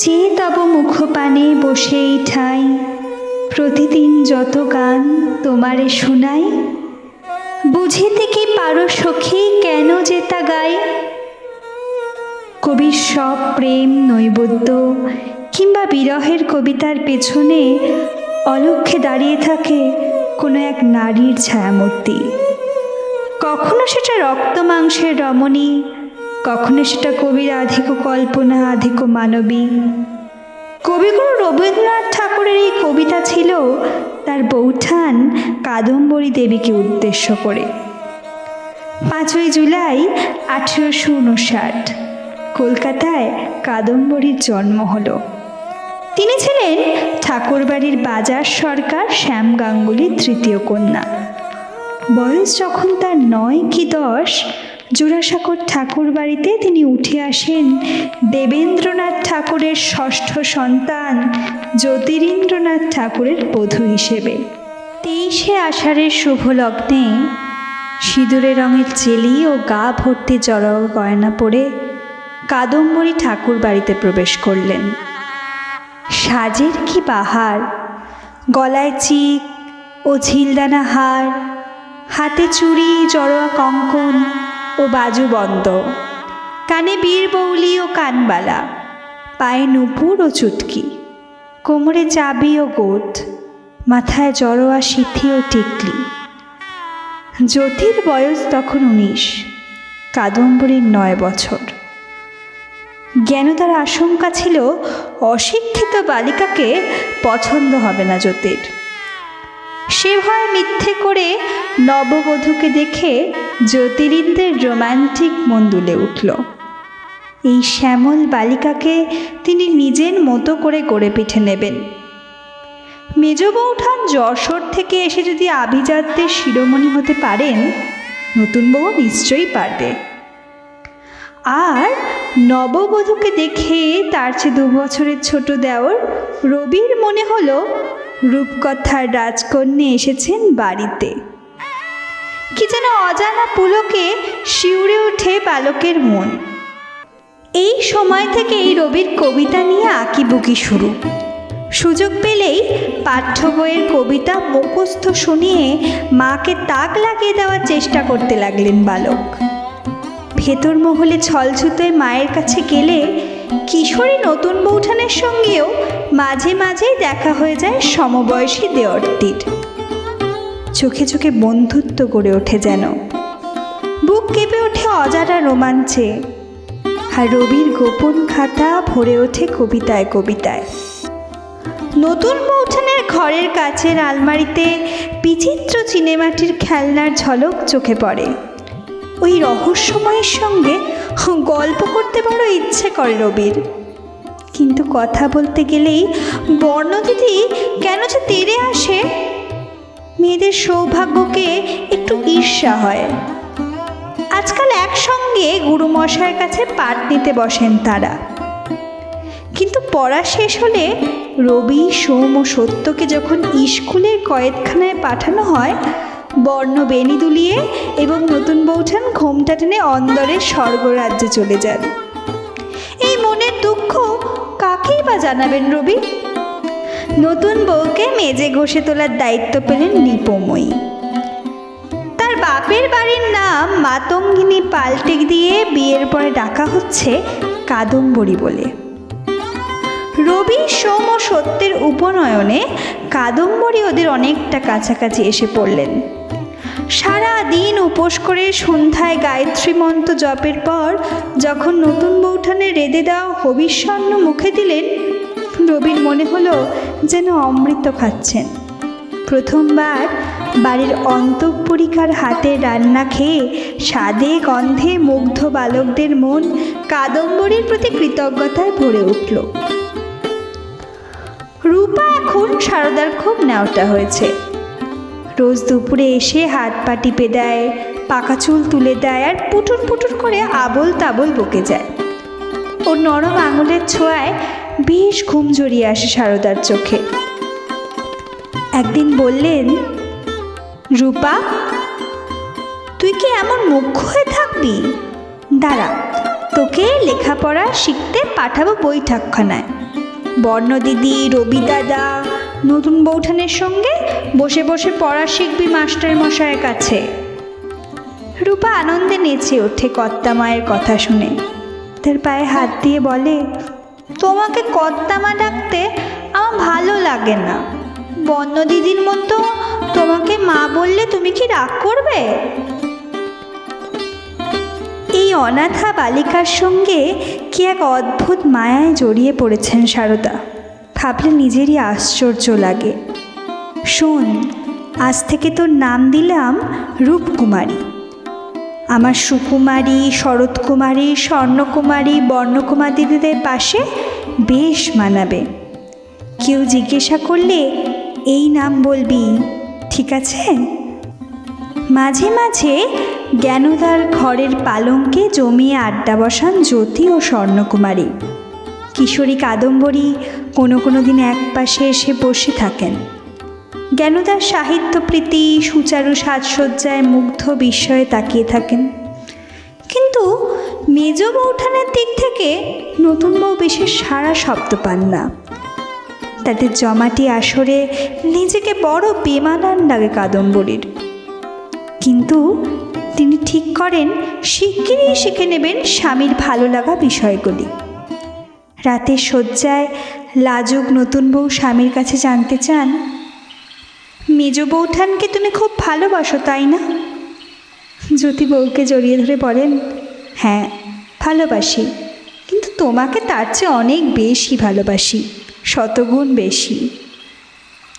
যে তব মুখপানে বসেই ঠাই, প্রতিদিন যত গান তোমারে শোনাই, বুঝিতে কি পারো সখী কেন যে তা গাই। কবির সব প্রেম নৈবেদ্য কিংবা বিরহের কবিতার পেছনে অলক্ষ্যে দাঁড়িয়ে থাকে কোনো এক নারীর ছায়ামূর্তি। কখনো সেটা রক্ত মাংসের রমণী, কখনো সেটা কবির আধিক কল্পনা আধিক মানবী। কবিগুরু রবীন্দ্রনাথ ঠাকুরের এই কবিতা ছিল তার বৌঠান কাদম্বরী দেবীকে উদ্দেশ্য করে। 5ই জুলাই 1859 কলকাতায় কাদম্বরীর জন্ম হলো। তিনি ছিলেন ঠাকুরবাড়ির বাজার সরকার শ্যাম গাঙ্গুলির তৃতীয় কন্যা। বয়স যখন তার 9 কি 10, জোড়াসাঁকোর ঠাকুর বাড়িতে তিনি উঠে আসেন দেবেন্দ্রনাথ ঠাকুরের ষষ্ঠ সন্তান জ্যোতিরিন্দ্রনাথ ঠাকুরের বধূ হিসেবে। 23শে আষাঢ়ের শুভ লগ্নে সিঁদুরে রঙের চেলি ও গা ভর্তি জড় গয়না পরে কাদম্বরী ঠাকুর বাড়িতে প্রবেশ করলেন। সাজের কি বাহার! গলায় চিক ও ঝিলদানা হার, হাতে চুড়ি জড়োয়া কঙ্কন ও বাজুবন্ধ, কানে বীরবৌলি ও কানবালা, পায়ে নুপুর ও চুটকি, কোমরে চাবি ও গোট, মাথায় জড়োয়া সিথি ও টিকলি। জ্যোতির বয়স তখন 19, কাদম্বরীর 9 বছর। জ্ঞানদার আশঙ্কা ছিল অশিক্ষিত বালিকাকে পছন্দ হবে না জ্যোতির। সে ভয় মিথ্যে করে নববধূকে দেখে জ্যোতিরিন্দ্রের রোম্যান্টিক মন দুলে উঠল। এই শ্যামল বালিকাকে তিনি নিজের মতো করে গড়ে পিঠে নেবেন। মেজ বৌঠান যশোর থেকে এসে যদি আভিজাত্যের শিরোমণি হতে পারেন, নতুন বউ নিশ্চয়ই পারবে। আর নববধূকে দেখে তার চেয়ে 2 বছরের ছোট দেওর রবির মনে হলো রূপকথার রাজকন্যা এসেছেন বাড়িতে। কি যেন অজানা পুলকে শিউরে ওঠে বালকের মন। এই সময় থেকেই রবির কবিতা নিয়ে আঁকিবুকি শুরু। সুযোগ পেলেই পাঠ্য বইয়ের কবিতা মুখস্থ শুনিয়ে মাকে তাক লাগিয়ে দেওয়ার চেষ্টা করতে লাগলেন বালক। ভেতর মহলে ছলছুতোয় মায়ের কাছে গেলে কিশোরী নতুন বৌঠানের সঙ্গেও মাঝে মাঝেই দেখা হয়ে যায় সমবয়সী দেওরটির। চোখে চোখে বন্ধুত্ব গড়ে ওঠে যেন। বুক কেঁপে ওঠে অজানা রোমাঞ্চে, আর রবির গোপন খাতা ভরে ওঠে কবিতায় কবিতায়। নতুন বৌঠানের ঘরের কাছের আলমারিতে বিচিত্র চিনেমাটির খেলনার ঝলক চোখে পড়ে। ওই রহস্যময়ের সঙ্গে গল্প করতে বড় ইচ্ছে করে রবির, কিন্তু কথা বলতে গেলেই বর্ণদিদি কেন যে তেড়ে আসে। মেয়েদের সৌভাগ্যকে একটু ঈর্ষা হয়। আজকাল একসঙ্গে গুরুমশায়ের কাছে পাঠ নিতে বসেন তারা, কিন্তু পড়া শেষ হলে রবি, সোম ও সত্যকে যখন স্কুলের কয়েদখানায় পাঠানো হয়, বর্ণ বেনি দুলিয়ে এবং নতুন বৌঠান ঘোমটা টেনে অন্দরের স্বর্গরাজ্যে চলে যান। এই মনের দুঃখ কাকেই বা জানাবেন রবি? নতুন বউকে মেজে ঘষে তোলার দায়িত্ব পেলেন নিপময়ী। তার বাপের বাড়ির নাম মাতঙ্গিনী পাল্টে দিয়ে বিয়ের পরে ডাকা হচ্ছে কাদম্বরী বলে। রবি, সোম ও সত্যের উপনয়নে কাদম্বরী ওদের অনেকটা কাছাকাছি এসে পড়লেন। সারা দিন উপোস করে সন্ধ্যায় গায়ত্রী মন্ত্র জপের পর যখন নতুন বৌঠানে রেঁধে দেওয়া হবিষ্যান্ন মুখে দিলেন, রবির মনে হলো যেন অমৃত খাচ্ছেন। প্রথমবার বাড়ির অন্তঃপুরিকার হাতের রান্না খেয়ে স্বাদে গন্ধে মুগ্ধ বালকদের মন কাদম্বরীর প্রতি কৃতজ্ঞতায় ভরে উঠল। রূপা এখন সারদার খুব ন্যাওটা হয়েছে। রোজ দুপুরে এসে হাত পা টিপে দেয়, পাকা চুল তুলে দেয়, আর পুটুর পুটুর করে আবল তাবল বকে যায়। ওর নরম আঙুলের ছোঁয়ায় বেশ ঘুম জড়িয়ে আসে সারদার চোখে। একদিন বললেন, রূপা, তুই কি এমন মুখ্য হয়ে থাকবি? দাঁড়া, তোকে লেখাপড়া শিখতে পাঠাবো বৈঠকখানায়। বর্ণদিদি, রবি দাদা, নতুন বৌঠানের সঙ্গে বসে বসে পড়া শিখবি মাস্টার মশাইয়ের কাছে। রূপা আনন্দে নেচে ওঠে কর্তা মায়ের কথা শুনে। তার পায়ে হাত দিয়ে বলে, তোমাকে কর্তা মা ডাকতে আমার ভালো লাগে না। বর্ণদিদির মতো তোমাকে মা বললে তুমি কি রাগ করবে? এই অনাথা বালিকার সঙ্গে কি এক অদ্ভুত মায়ায় জড়িয়ে পড়েছেন সারদা। ভাবলে নিজেরই আশ্চর্য লাগে। শোন, আজ থেকে তোর নাম দিলাম রূপকুমারী। আমার সুকুমারী, শরৎকুমারী, স্বর্ণকুমারী, বর্ণকুমারীদের পাশে বেশ মানাবে। কেউ জিজ্ঞাসা করলে এই নাম বলবি, ঠিক আছে? মাঝে মাঝে জ্ঞানদার ঘরের পালঙ্কে জমিয়ে আড্ডা বসান জ্যোতি ও স্বর্ণকুমারী। কিশোরী কাদম্বরী কোনো কোনো দিন এক পাশে এসে বসে থাকেন। জ্ঞানদার সাহিত্যপ্রীতি, সুচারু সাজসজ্জায় মুগ্ধ বিস্ময়ে তাকিয়ে থাকেন। কিন্তু মেজ বৌঠানের দিক থেকে নতুন বউ বিশেষ সাড়া শব্দ পান না। তাদের জমাটি আসরে নিজেকে বড় বেমানান লাগে কাদম্বরীর। কিন্তু তিনি ঠিক করেন শিগগিরই শিখে নেবেন স্বামীর ভালো লাগা বিষয়গুলি। রাতের শয্যায় লাজুক নতুন বউ স্বামীর কাছে জানতে চান, মেজ বৌঠানকে তুমি খুব ভালোবাসো তাই না? জ্যোতি বউকে জড়িয়ে ধরে বলেন, হ্যাঁ ভালোবাসি, কিন্তু তোমাকে তার চেয়ে অনেক বেশি ভালোবাসি, শতগুণ বেশি।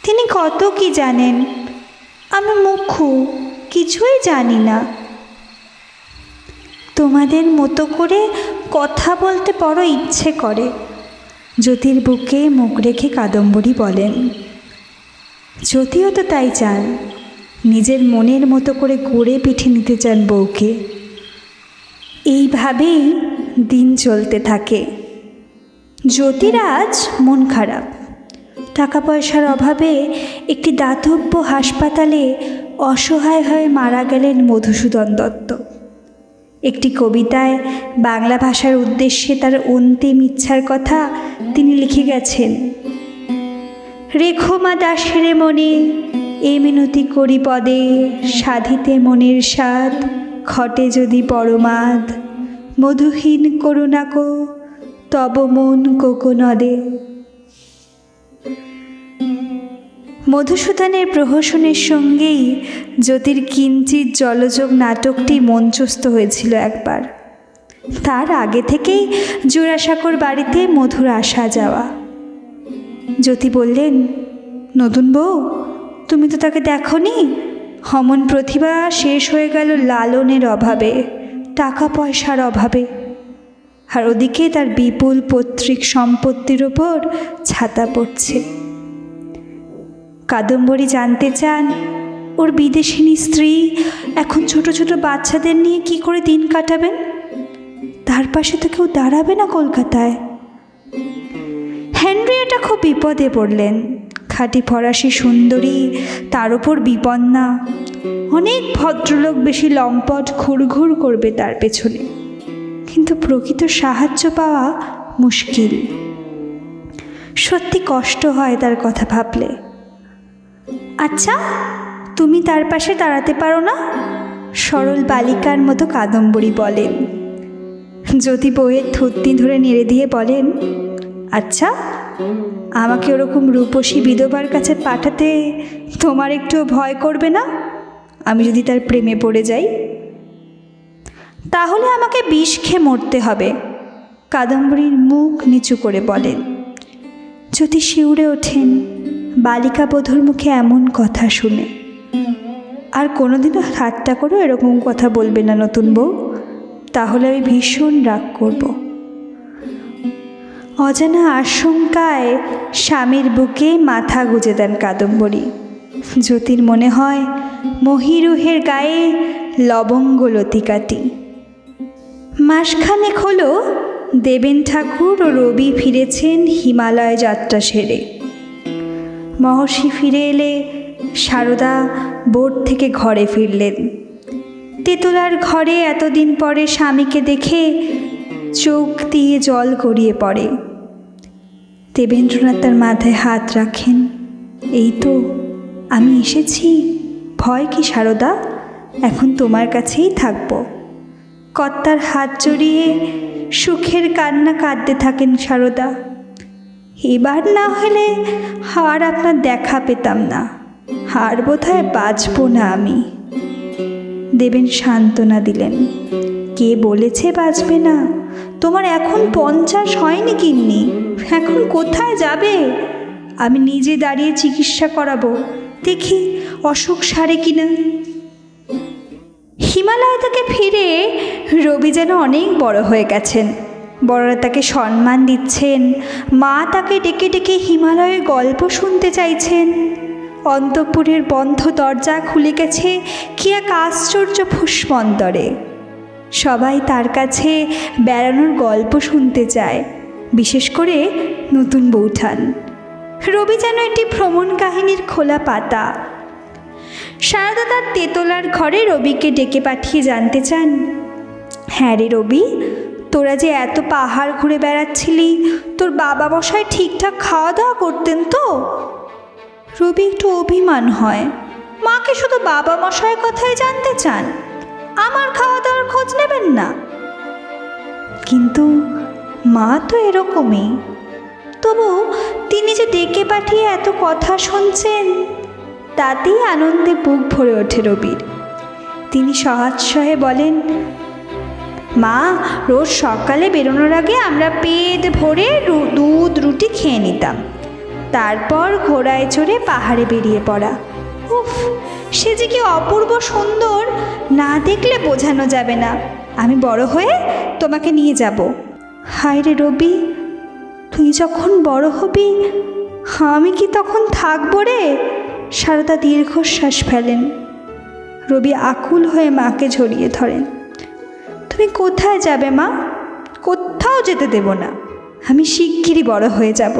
তিনি কত কি জানেন, আমি মুখ্যু, কিছুই জানি না। তোমাদের মতো করে কথা বলতে বড় ইচ্ছে করে। জ্যোতির বুকে মুখ রেখে কাদম্বরী বলেন। জ্যোতিও তো তাই চান, নিজের মনের মতো করে গড়ে পিঠে নিতে চান বউকে। এইভাবেই দিন চলতে থাকে। জ্যোতির আজ মন খারাপ। টাকা পয়সার অভাবে একটি দাতব্য হাসপাতালে অসহায়ভাবে মারা গেলেন মধুসূদন দত্ত। একটি কবিতায় বাংলা ভাষার উদ্দেশ্যে তার অন্তিম ইচ্ছার কথা তিনি লিখে গেছেন, রেখো মা দাসের মনে এ মিনতি করি পদে, সাধিতে মনের স্বাদ ঘটে যদি পরমাদ, মধুহীন করুণাকো তব মন কোকো নদে। মধুসূদনের প্রহসনের সঙ্গেই জ্যোতির কিঞ্চিৎ জলযোগ নাটকটি মঞ্চস্থ হয়েছিল একবার। তার আগে থেকেই জোড়াসাঁকোর বাড়িতে মধুর আসা যাওয়া। জ্যোতি বললেন, নতুন বউ, তুমি তো তাকে দেখোনি। অমন প্রতিভা শেষ হয়ে গেল লালনের অভাবে, টাকা পয়সার অভাবে। আর ওদিকে তার বিপুল পৈতৃক সম্পত্তির ওপর ছাতা পড়ছে। কাদম্বরী জানতে চান, ওর বিদেশিনী স্ত্রী এখন ছোট ছোট বাচ্চাদের নিয়ে কি করে দিন কাটাবেন? তার পাশে তো কেউ দাঁড়াবে না কলকাতায়। হেনরিয়েটা খুব বিপদে পড়লেন। খাঁটি ফরাসি সুন্দরী, তার ওপর বিপন্না। অনেক ভদ্রলোক বেশি লম্পট ঘুরঘুর করবে তার পেছনে, কিন্তু প্রকৃত সাহায্য পাওয়া মুশকিল। সত্যি কষ্ট হয় তার কথা ভাবলে। আচ্ছা, তুমি তার পাশে দাঁড়াতে পারো না? সরল বালিকার মতো কাদম্বরী বলেন। জ্যোতি বউয়ের থুতনি ধরে নেড়ে দিয়ে বলেন, আচ্ছা, আমাকে ওরকম রূপসী বিধবার কাছে পাঠাতে তোমার একটু ভয় করবে না? আমি যদি তার প্রেমে পড়ে যাই, তাহলে আমাকে বিষ খেয়ে মরতে হবে, কাদম্বরীর মুখ নিচু করে বলেন। জ্যোতি শিউরে ওঠেন বালিকা বধূর মুখে এমন কথা শুনে। আর কোনোদিনও ঠাট্টা করেও এরকম কথা বলবে না নতুন বউ, তাহলে আমি ভীষণ রাগ করব। অজানা আশঙ্কায় স্বামীর বুকে মাথা গুজে দেন কাদম্বরী। জ্যোতির মনে হয় মহিরুহের গায়ে লবঙ্গ লতিকাটি। মাসখানেক হলো দেবেন ঠাকুর ও রবি ফিরেছেন হিমালয় যাত্রা সেরে। মহর্ষি ফিরে এলে সারদা বোট থেকে ঘরে ফিরলেন। তেতলার ঘরে এতদিন পরে স্বামীকে দেখে চোখ দিয়ে জল গড়িয়ে পড়ে। দেবেন্দ্রনাথ তার মাথায় হাত রাখেন। এই তো আমি এসেছি, ভয় কি সারদা, এখন তোমার কাছেই থাকব। কর্তার হাত জড়িয়ে সুখের কান্না কাঁদতে থাকেন সারদা। এবার না হলে আর আপনার দেখা পেতাম না, আর বোধহয় বাঁচব না আমি। দেবেন সান্ত্বনা দিলেন। কে বলেছে বাঁচবে না? তোমার এখন 50 হয়নি গিন্নি, এখন কোথায় যাবে? আমি নিজে দাঁড়িয়ে চিকিৎসা করাবো, দেখি অসুখ সারে কিনা। হিমালয় থেকে ফিরে রবি যেন অনেক বড় হয়ে গেছেন। বড়রা তাকে সম্মান দিচ্ছেন, মা তাকে ডেকে ডেকে হিমালয়ের গল্প শুনতে চাইছেন। অন্তঃপুরের বন্ধ দরজা খুলে গেছে কি এক আশ্চর্য ফুসমন্তরে। সবাই তার কাছে বেড়ানোর গল্প শুনতে চায়, বিশেষ করে নতুন বৌঠান। রবি যেন একটি ভ্রমণ কাহিনীর খোলা পাতা। সারদা তার তেতলার ঘরে রবিকে ডেকে পাঠিয়ে জানতে চান, হ্যাঁ রে রবি, তোরা যে এত পাহাড় ঘুরে বেড়াচ্ছিলি, তোর বাবা মশাই ঠিকঠাক খাওয়া দাওয়া করতেন তো? রবি একটু অভিমান হয়, মাকে শুধু বাবা মশাইয়ের কথাই জানতে চান, আমার খাওয়া দাওয়ার খোঁজ নেবেন না। কিন্তু মা তো এরকমই। তবু তিনি যে ডেকে পাঠিয়ে এত কথা শুনছেন, তাতেই আনন্দে বুক ভরে ওঠে রবির। তিনি সহাৎসাহে বলেন, মা, রোজ সকালে বেরোনোর আগে আমরা পেট ভরে দুধ রুটি খেয়ে নিতাম, তারপর ঘোড়ায় চড়ে পাহাড়ে বেরিয়ে পড়া। উফ, সে যে কি অপূর্ব সুন্দর, না দেখলে বোঝানো যাবে না। আমি বড় হয়ে তোমাকে নিয়ে যাব। হায় রে রবি, তুই যখন বড় হবি, আমি কি তখন থাকবো রে? সারদা দীর্ঘশ্বাস ফেলেন। রবি আকুল হয়ে মাকে জড়িয়ে ধরেন। তুমি কোথায় যাবে মা? কোথাও যেতে দেব না, আমি শিগগিরই বড় হয়ে যাব।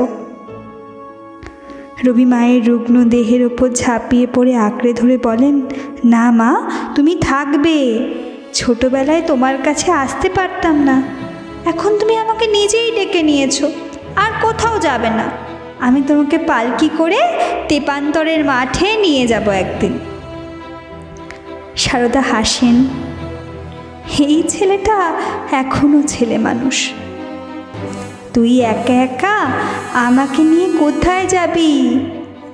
রবি মায়ের রুগ্ন দেহের ওপর ঝাঁপিয়ে পড়ে আঁকড়ে ধরে বলেন, না মা, তুমি থাকবে। ছোটবেলায় তোমার কাছে আসতে পারতাম না, এখন তুমি আমাকে নিজেই ডেকে নিয়েছো, আর কোথাও যাবে না। আমি তোমাকে পালকি করে তেপান্তরের মাঠে নিয়ে যাব একদিন। সারদা হাসেন। এই ছেলেটা এখনো ছেলে মানুষ। তুই একা একা আমাকে নিয়ে কোথায় যাবি?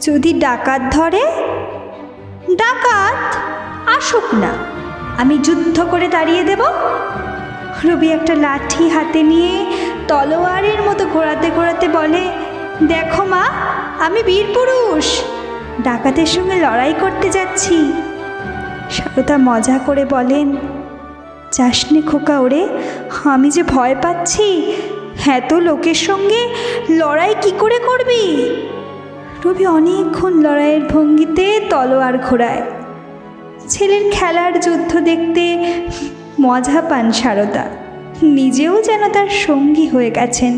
যদি ডাকাত ধরে? ডাকাত আসুক না, আমি যুদ্ধ করে তাড়িয়ে দেব। রবি একটা লাঠি হাতে নিয়ে তলোয়ারের মতো ঘোরাতে ঘোরাতে বলে, দেখো মা, আমি বীর পুরুষ, ডাকাতের সঙ্গে লড়াই করতে যাচ্ছি। সারদা মজা করে বলেন, যাসনে খোকা ওরে, আমি যে ভয় পাচ্ছি, এত লোকের সঙ্গে লড়াই কি করে করবি? রবি অনেকক্ষণ লড়াইয়ের ভঙ্গিতে তলোয়ার ঘোরায়। ছেলের খেলার যুদ্ধ দেখতে মজা পান সারদা, নিজেও যেন তার সঙ্গী হয়ে গেছেন।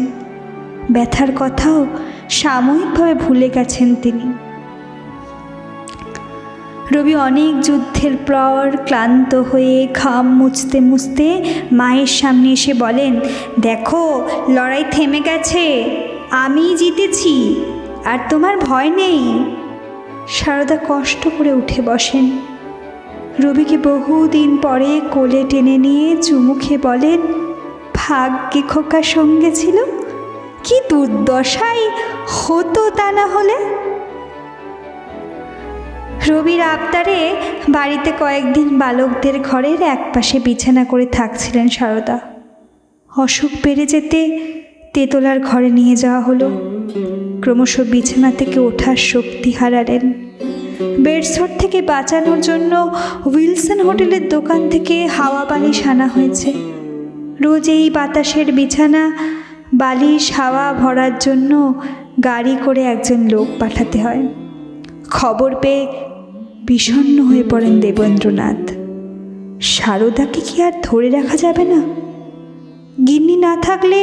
ব্যথার কথাও সাময়িকভাবে ভুলে গেছেন তিনি। রবি অনেক যুদ্ধের পর ক্লান্ত হয়ে ঘাম মুছতে মুছতে মায়ের সামনে এসে বলেন, দেখো, লড়াই থেমে গেছে, আমি জিতেছি, আর তোমার ভয় নেই। সারদা কষ্ট করে উঠে বসেন। রবিকে বহুদিন পরে কোলে টেনে নিয়ে চুমু খেয়ে বলেন, ভাগ্যে খোকা সঙ্গে ছিল, কি দুর্দশাই হতো তা না হলে। রবির আবদারে বাড়িতে কয়েকদিন বালকদের ঘরের একপাশে বিছানা করে থাকছিলেন সারদা। অসুখ বেড়ে যেতে তেতলার ঘরে নিয়ে যাওয়া হলো। ক্রমশ বিছানা থেকে ওঠার শক্তি হারালেন। বেডসোর থেকে বাঁচানোর জন্য উইলসন হোটেলের দোকান থেকে হাওয়া বালিশ আনা হয়েছে। রোজ এই বাতাসের বিছানা বালিশ হাওয়া ভরার জন্য গাড়ি করে একজন লোক পাঠাতে হয়। খবর পেয়ে বিষণ্ণ হয়ে পড়েন দেবেন্দ্রনাথ। সারদাকে কি আর ধরে রাখা যাবে না? গিন্নি না থাকলে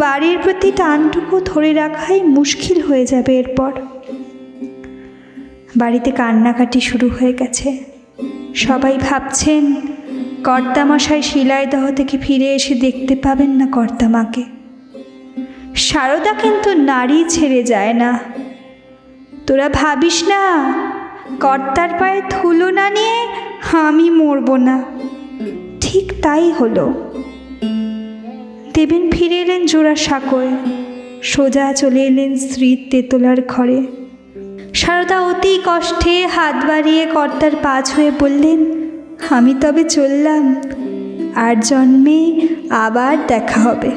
বাড়ির প্রতি টানটুকু ধরে রাখাই মুশকিল হয়ে যাবে এরপর। বাড়িতে কান্নাকাটি শুরু হয়ে গেছে। সবাই ভাবছেন কর্তামশাই শিলাইদহ থেকে ফিরে এসে দেখতে পাবেন না কর্তামাকে। সারদা কিন্তু নারী ছেড়ে যায় না। তোরা ভাবিস না কর্তার পায়ে ধুলো না নিয়ে আমি মরব না। ঠিক তাই হলো। দেবেন ফিরে এলেন জোড়াসাঁকোয়, সোজা চলে এলেন স্ত্রীর তেতলার ঘরে। সারদা অতি কষ্টে হাত বাড়িয়ে কর্তার পা ছুঁয়ে বললেন, আমি তবে চললাম, আর জন্মে আবার দেখা হবে।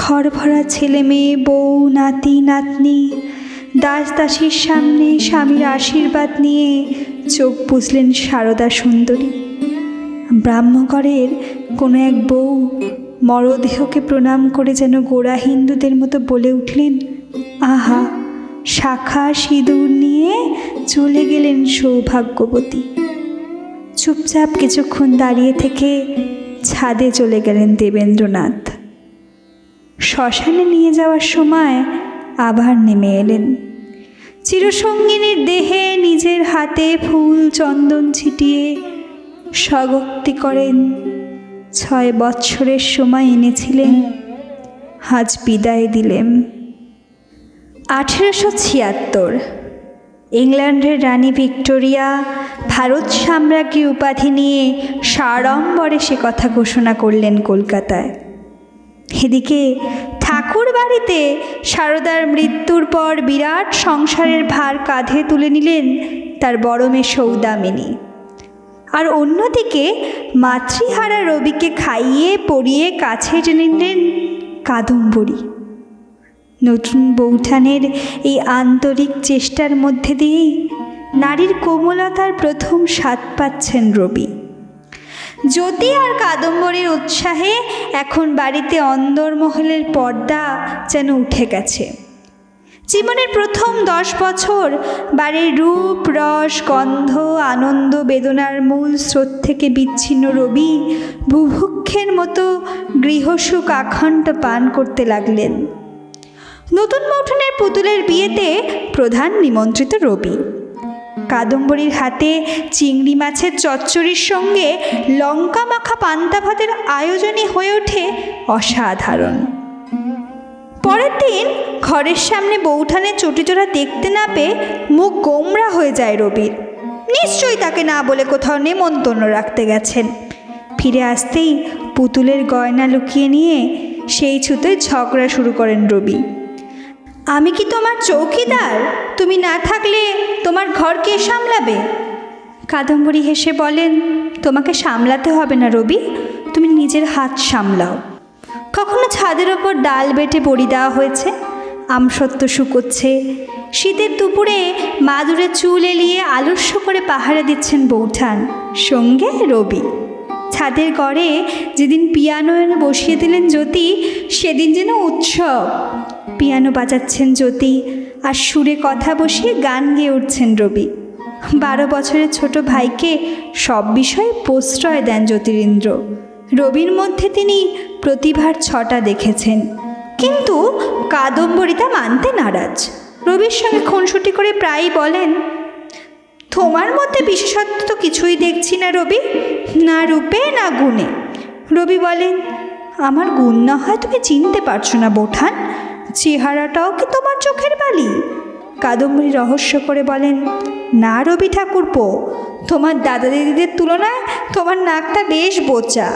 ঘর ভরা ছেলে মেয়ে, বউ, নাতি নাতনি, দাস দাসীর সামনে স্বামীর আশীর্বাদ নিয়ে চোখ বুঝলেন সারদা সুন্দরী। ব্রাহ্মঘরের কোনো এক বউ মরদেহকে প্রণাম করে যেন গোড়া হিন্দুদের মতো বলে উঠলেন, আহা, শাখা সিঁদুর নিয়ে চলে গেলেন সৌভাগ্যবতী। চুপচাপ কিছুক্ষণ দাঁড়িয়ে থেকে ছাদে চলে গেলেন দেবেন্দ্রনাথ। শ্মশানে নিয়ে যাওয়ার সময় আবার নেমে এলেন। চিরসঙ্গিনীর দেহে নিজের হাতে ফুল চন্দন ছিটিয়ে স্বগক্তি করেন। 6 বৎসরের সময় এনেছিলেন, আজ বিদায় দিলেন। 1876 ইংল্যান্ডের রানী ভিক্টোরিয়া ভারত সাম্রাজ্ঞী উপাধি নিয়ে সাড়ম্বরে সে কথা ঘোষণা করলেন কলকাতায়। এদিকে ঠাকুর বাড়িতে সারদার মৃত্যুর পর বিরাট সংসারের ভার কাঁধে তুলে নিলেন তার বড় মেয়ে সৌদামিনী। আর অন্যদিকে মাতৃহারা রবিকে খাইয়ে পরিয়ে কাছে টেনে নিলেন কাদম্বরী। নতুন বৌঠানের এই আন্তরিক চেষ্টার মধ্যে দিয়েই নারীর কোমলতার প্রথম স্বাদ পাচ্ছেন রবি। জ্যোতি আর কাদম্বরীর উৎসাহে এখন বাড়িতে অন্দরমহলের পর্দা যেন উঠে গেছে। জীবনের প্রথম 10 বছর বাড়ির রূপ, রস, গন্ধ, আনন্দ, বেদনার মূল স্রোত থেকে বিচ্ছিন্ন রবি বুভুক্ষের মতো গৃহসুখ আখণ্ড পান করতে লাগলেন। নতুন বৌঠানের পুতুলের বিয়েতে প্রধান নিমন্ত্রিত রবি। কাদম্বরীর হাতে চিংড়ি মাছের চচ্চড়ির সঙ্গে লঙ্কা মাখা পান্তা ভাতের আয়োজনই হয়ে ওঠে অসাধারণ। পরের দিন ঘরের সামনে বৌঠানের চটিজোড়া দেখতে না পেয়ে মুখ গোমরা হয়ে যায় রবির। নিশ্চয়ই তাকে না বলে কোথাও নেমন্তন্ন রাখতে গেছেন। ফিরে আসতেই পুতুলের গয়না লুকিয়ে নিয়ে সেই ছুতোয় ঝগড়া শুরু করেন রবি। আমি কি তোমার চৌকিদার? তুমি না থাকলে তোমার ঘর কে সামলাবে? কাদম্বরী হেসে বলেন, তোমাকে সামলাতে হবে না রবি, তুমি নিজের হাত সামলাও। কখনো ছাদের ওপর ডাল বেটে বড়ি দেওয়া হয়েছে, আমসত্ত্ব শুকোচ্ছে। শীতের দুপুরে মাদুরে চুল এলিয়ে আলস্য করে পাহারা দিচ্ছেন বৌঠান, সঙ্গে রবি। ছাদের ঘরে যেদিন পিয়ানো এনে বসিয়ে দিলেন জ্যোতি, সেদিন যেন উৎসব। পিয়ানো বাজাচ্ছেন জ্যোতি আর সুরে কথা বসিয়ে গান গেয়ে উঠছেন রবি। 12 বছরের ছোট ভাইকে সব বিষয়ে প্রশ্রয় দেন জ্যোতিরিন্দ্র। রবির মধ্যে তিনি প্রতিভার ছটা দেখেছেন, কিন্তু কাদম্বরী তা মানতে নারাজ। রবির সঙ্গে খুনসুটি করে প্রায়ই বলেন, তোমার মধ্যে বিশেষত্ব তো কিছুই দেখছি না রবি, না রূপে না গুণে। রবি বলেন, আমার গুণ না হয় তুমি চিনতে পারছো না বৌঠান, চেহারাটাও কি তোমার চোখের বালি? কাদম্বরী রহস্য করে বলেন, না রবি ঠাকুরপো, তোমার দাদা দিদিদের তুলনায় তোমার নাকটা বেশ বোচা।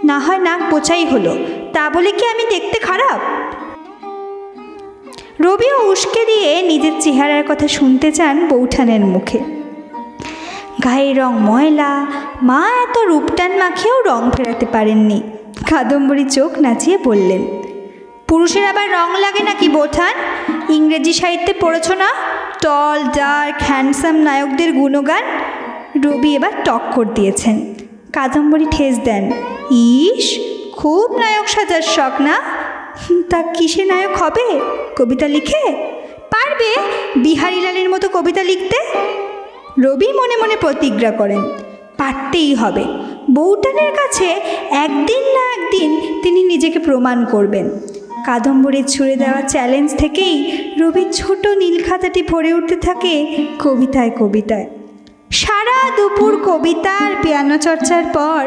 না হয় নাক বোচাই হলো, তা বলে কি আমি দেখতে খারাপ? রবিও উস্কে দিয়ে নিজের চেহারার কথা শুনতে চান বৌঠানের মুখে। গায়ের রং ময়লা, মা এত রূপটান মাখিয়েও রং ফেরাতে পারেননি। কাদম্বরী চোখ নাচিয়ে বললেন, পুরুষের আবার রং লাগে নাকি বৌঠান? ইংরেজি সাহিত্যে পড়েছ না, টল, ডার্ক, হ্যান্ডসাম নায়কদের গুণগান? রবি এবার টক্কর দিয়েছেন। কাদম্বরী ঠেস দেন, ইস, খুব নায়ক সাজার শখ না? তা কিসে নায়ক হবে? কবিতা লিখে? পারবে বিহারীলালের মতো কবিতা লিখতে? রবি মনে মনে প্রতিজ্ঞা করেন, পারতেই হবে। বৌঠানের কাছে একদিন না একদিন তিনি নিজেকে প্রমাণ করবেন। কাদম্বরীর ছুঁড়ে দেওয়া চ্যালেঞ্জ থেকেই রবির ছোট নীল খাতাটি ভরে উঠতে থাকে কবিতায় কবিতায়। সারা দুপুর কবিতা আর পিয়ানো চর্চার পর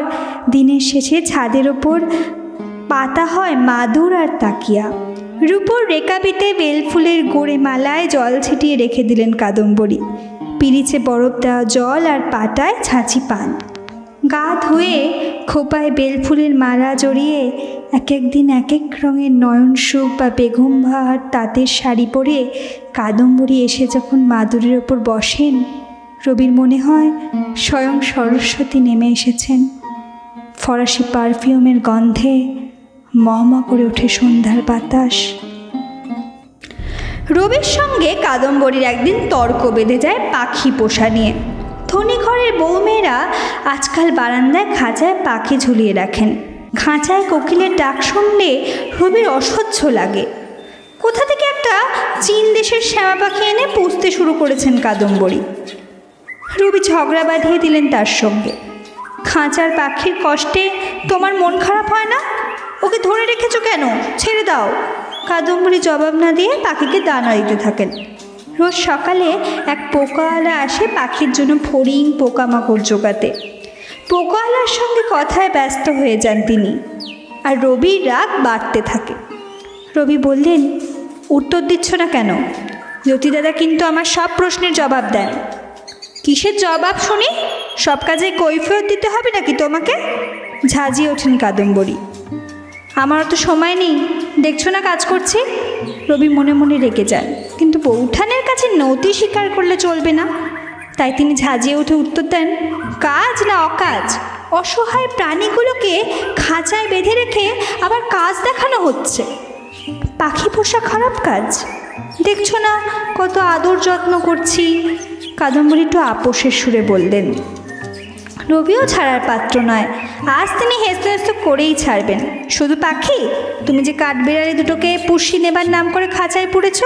দিনের শেষে ছাদের ওপর পাতা হয় মাদুর আর তাকিয়া। রূপোর রেকাবিতে বেলফুলের গোড়ে মালায় জল ছিটিয়ে রেখে দিলেন কাদম্বরী। পিরিচে বরফ দেওয়া জল আর পাটায় ছাঁচি পান। গা ধুয়ে খোপায় বেলফুলের মালা জড়িয়ে এক একদিন এক এক রঙের নয়ন সুখ বা বেগম বাহার তাঁতের শাড়ি পরে কাদম্বরী এসে যখন মাদুরের ওপর বসেন, রবির মনে হয় স্বয়ং সরস্বতী নেমে এসেছেন। ফরাসি পারফিউমের গন্ধে মহমা করে ওঠে সন্ধ্যার বাতাস। রবির সঙ্গে কাদম্বরীর একদিন তর্ক বেঁধে যায় পাখি পোষা নিয়ে। ধনী ঘরের বউমেয়েরা আজকাল বারান্দায় খাঁচায় পাখি ঝুলিয়ে রাখেন। খাঁচায় কোকিলের ডাক শুনলে রবির অসহ্য লাগে। কোথা থেকে একটা চীন দেশের শ্যামা পাখি এনে পুষতে শুরু করেছেন কাদম্বরী। রবি ঝগড়া বাঁধিয়ে দিলেন তার সঙ্গে। খাঁচার পাখির কষ্টে তোমার মন খারাপ হয় না? ওকে ধরে রেখেছো কেন? ছেড়ে দাও। কাদম্বরী জবাব না দিয়ে পাখিকে দানা দিতে থাকেন। রোজ সকালে এক পোকাওয়ালা আসে পাখির জন্য ফড়িং পোকামাকড় জোগাতে। পোকাওয়ালার সঙ্গে কথায় ব্যস্ত হয়ে যান তিনি, আর রবির রাগ বাড়তে থাকে। রবি বললেন, উত্তর দিচ্ছ না কেন? জ্যোতি দাদা কিন্তু আমার সব প্রশ্নের জবাব দেন। কিসের জবাব শুনি? সব কাজে কৈফিয়ত দিতে হবে নাকি তোমাকে? ঝাঁঝিয়ে ওঠেন কাদম্বরী। আমারও তো সময় নেই, দেখছো না কাজ করছি। রবি মনে মনে রেগে যান, কিন্তু বৌঠানের কাছে নতি স্বীকার করলে চলবে না। তাই তিনি ঝাঁঝিয়ে উঠে উত্তর দেন, কাজ না অকাজ? অসহায় প্রাণীগুলোকে খাঁচায় বেঁধে রেখে আবার কাজ দেখানো হচ্ছে। পাখি পোষা খারাপ কাজ? দেখছো না কত আদর যত্ন করছি। কাদম্বরী একটু আপোষের সুরে বললেন। রবিও ছাড়ার পাত্র নয়। আজ তিনি হেসতে হেসতে করেই ছাড়বেন। শুধু পাখি? তুমি যে কাঠবিড়ালি দুটোকে পুষি নেবার নাম করে খাঁচায় পুড়েছ।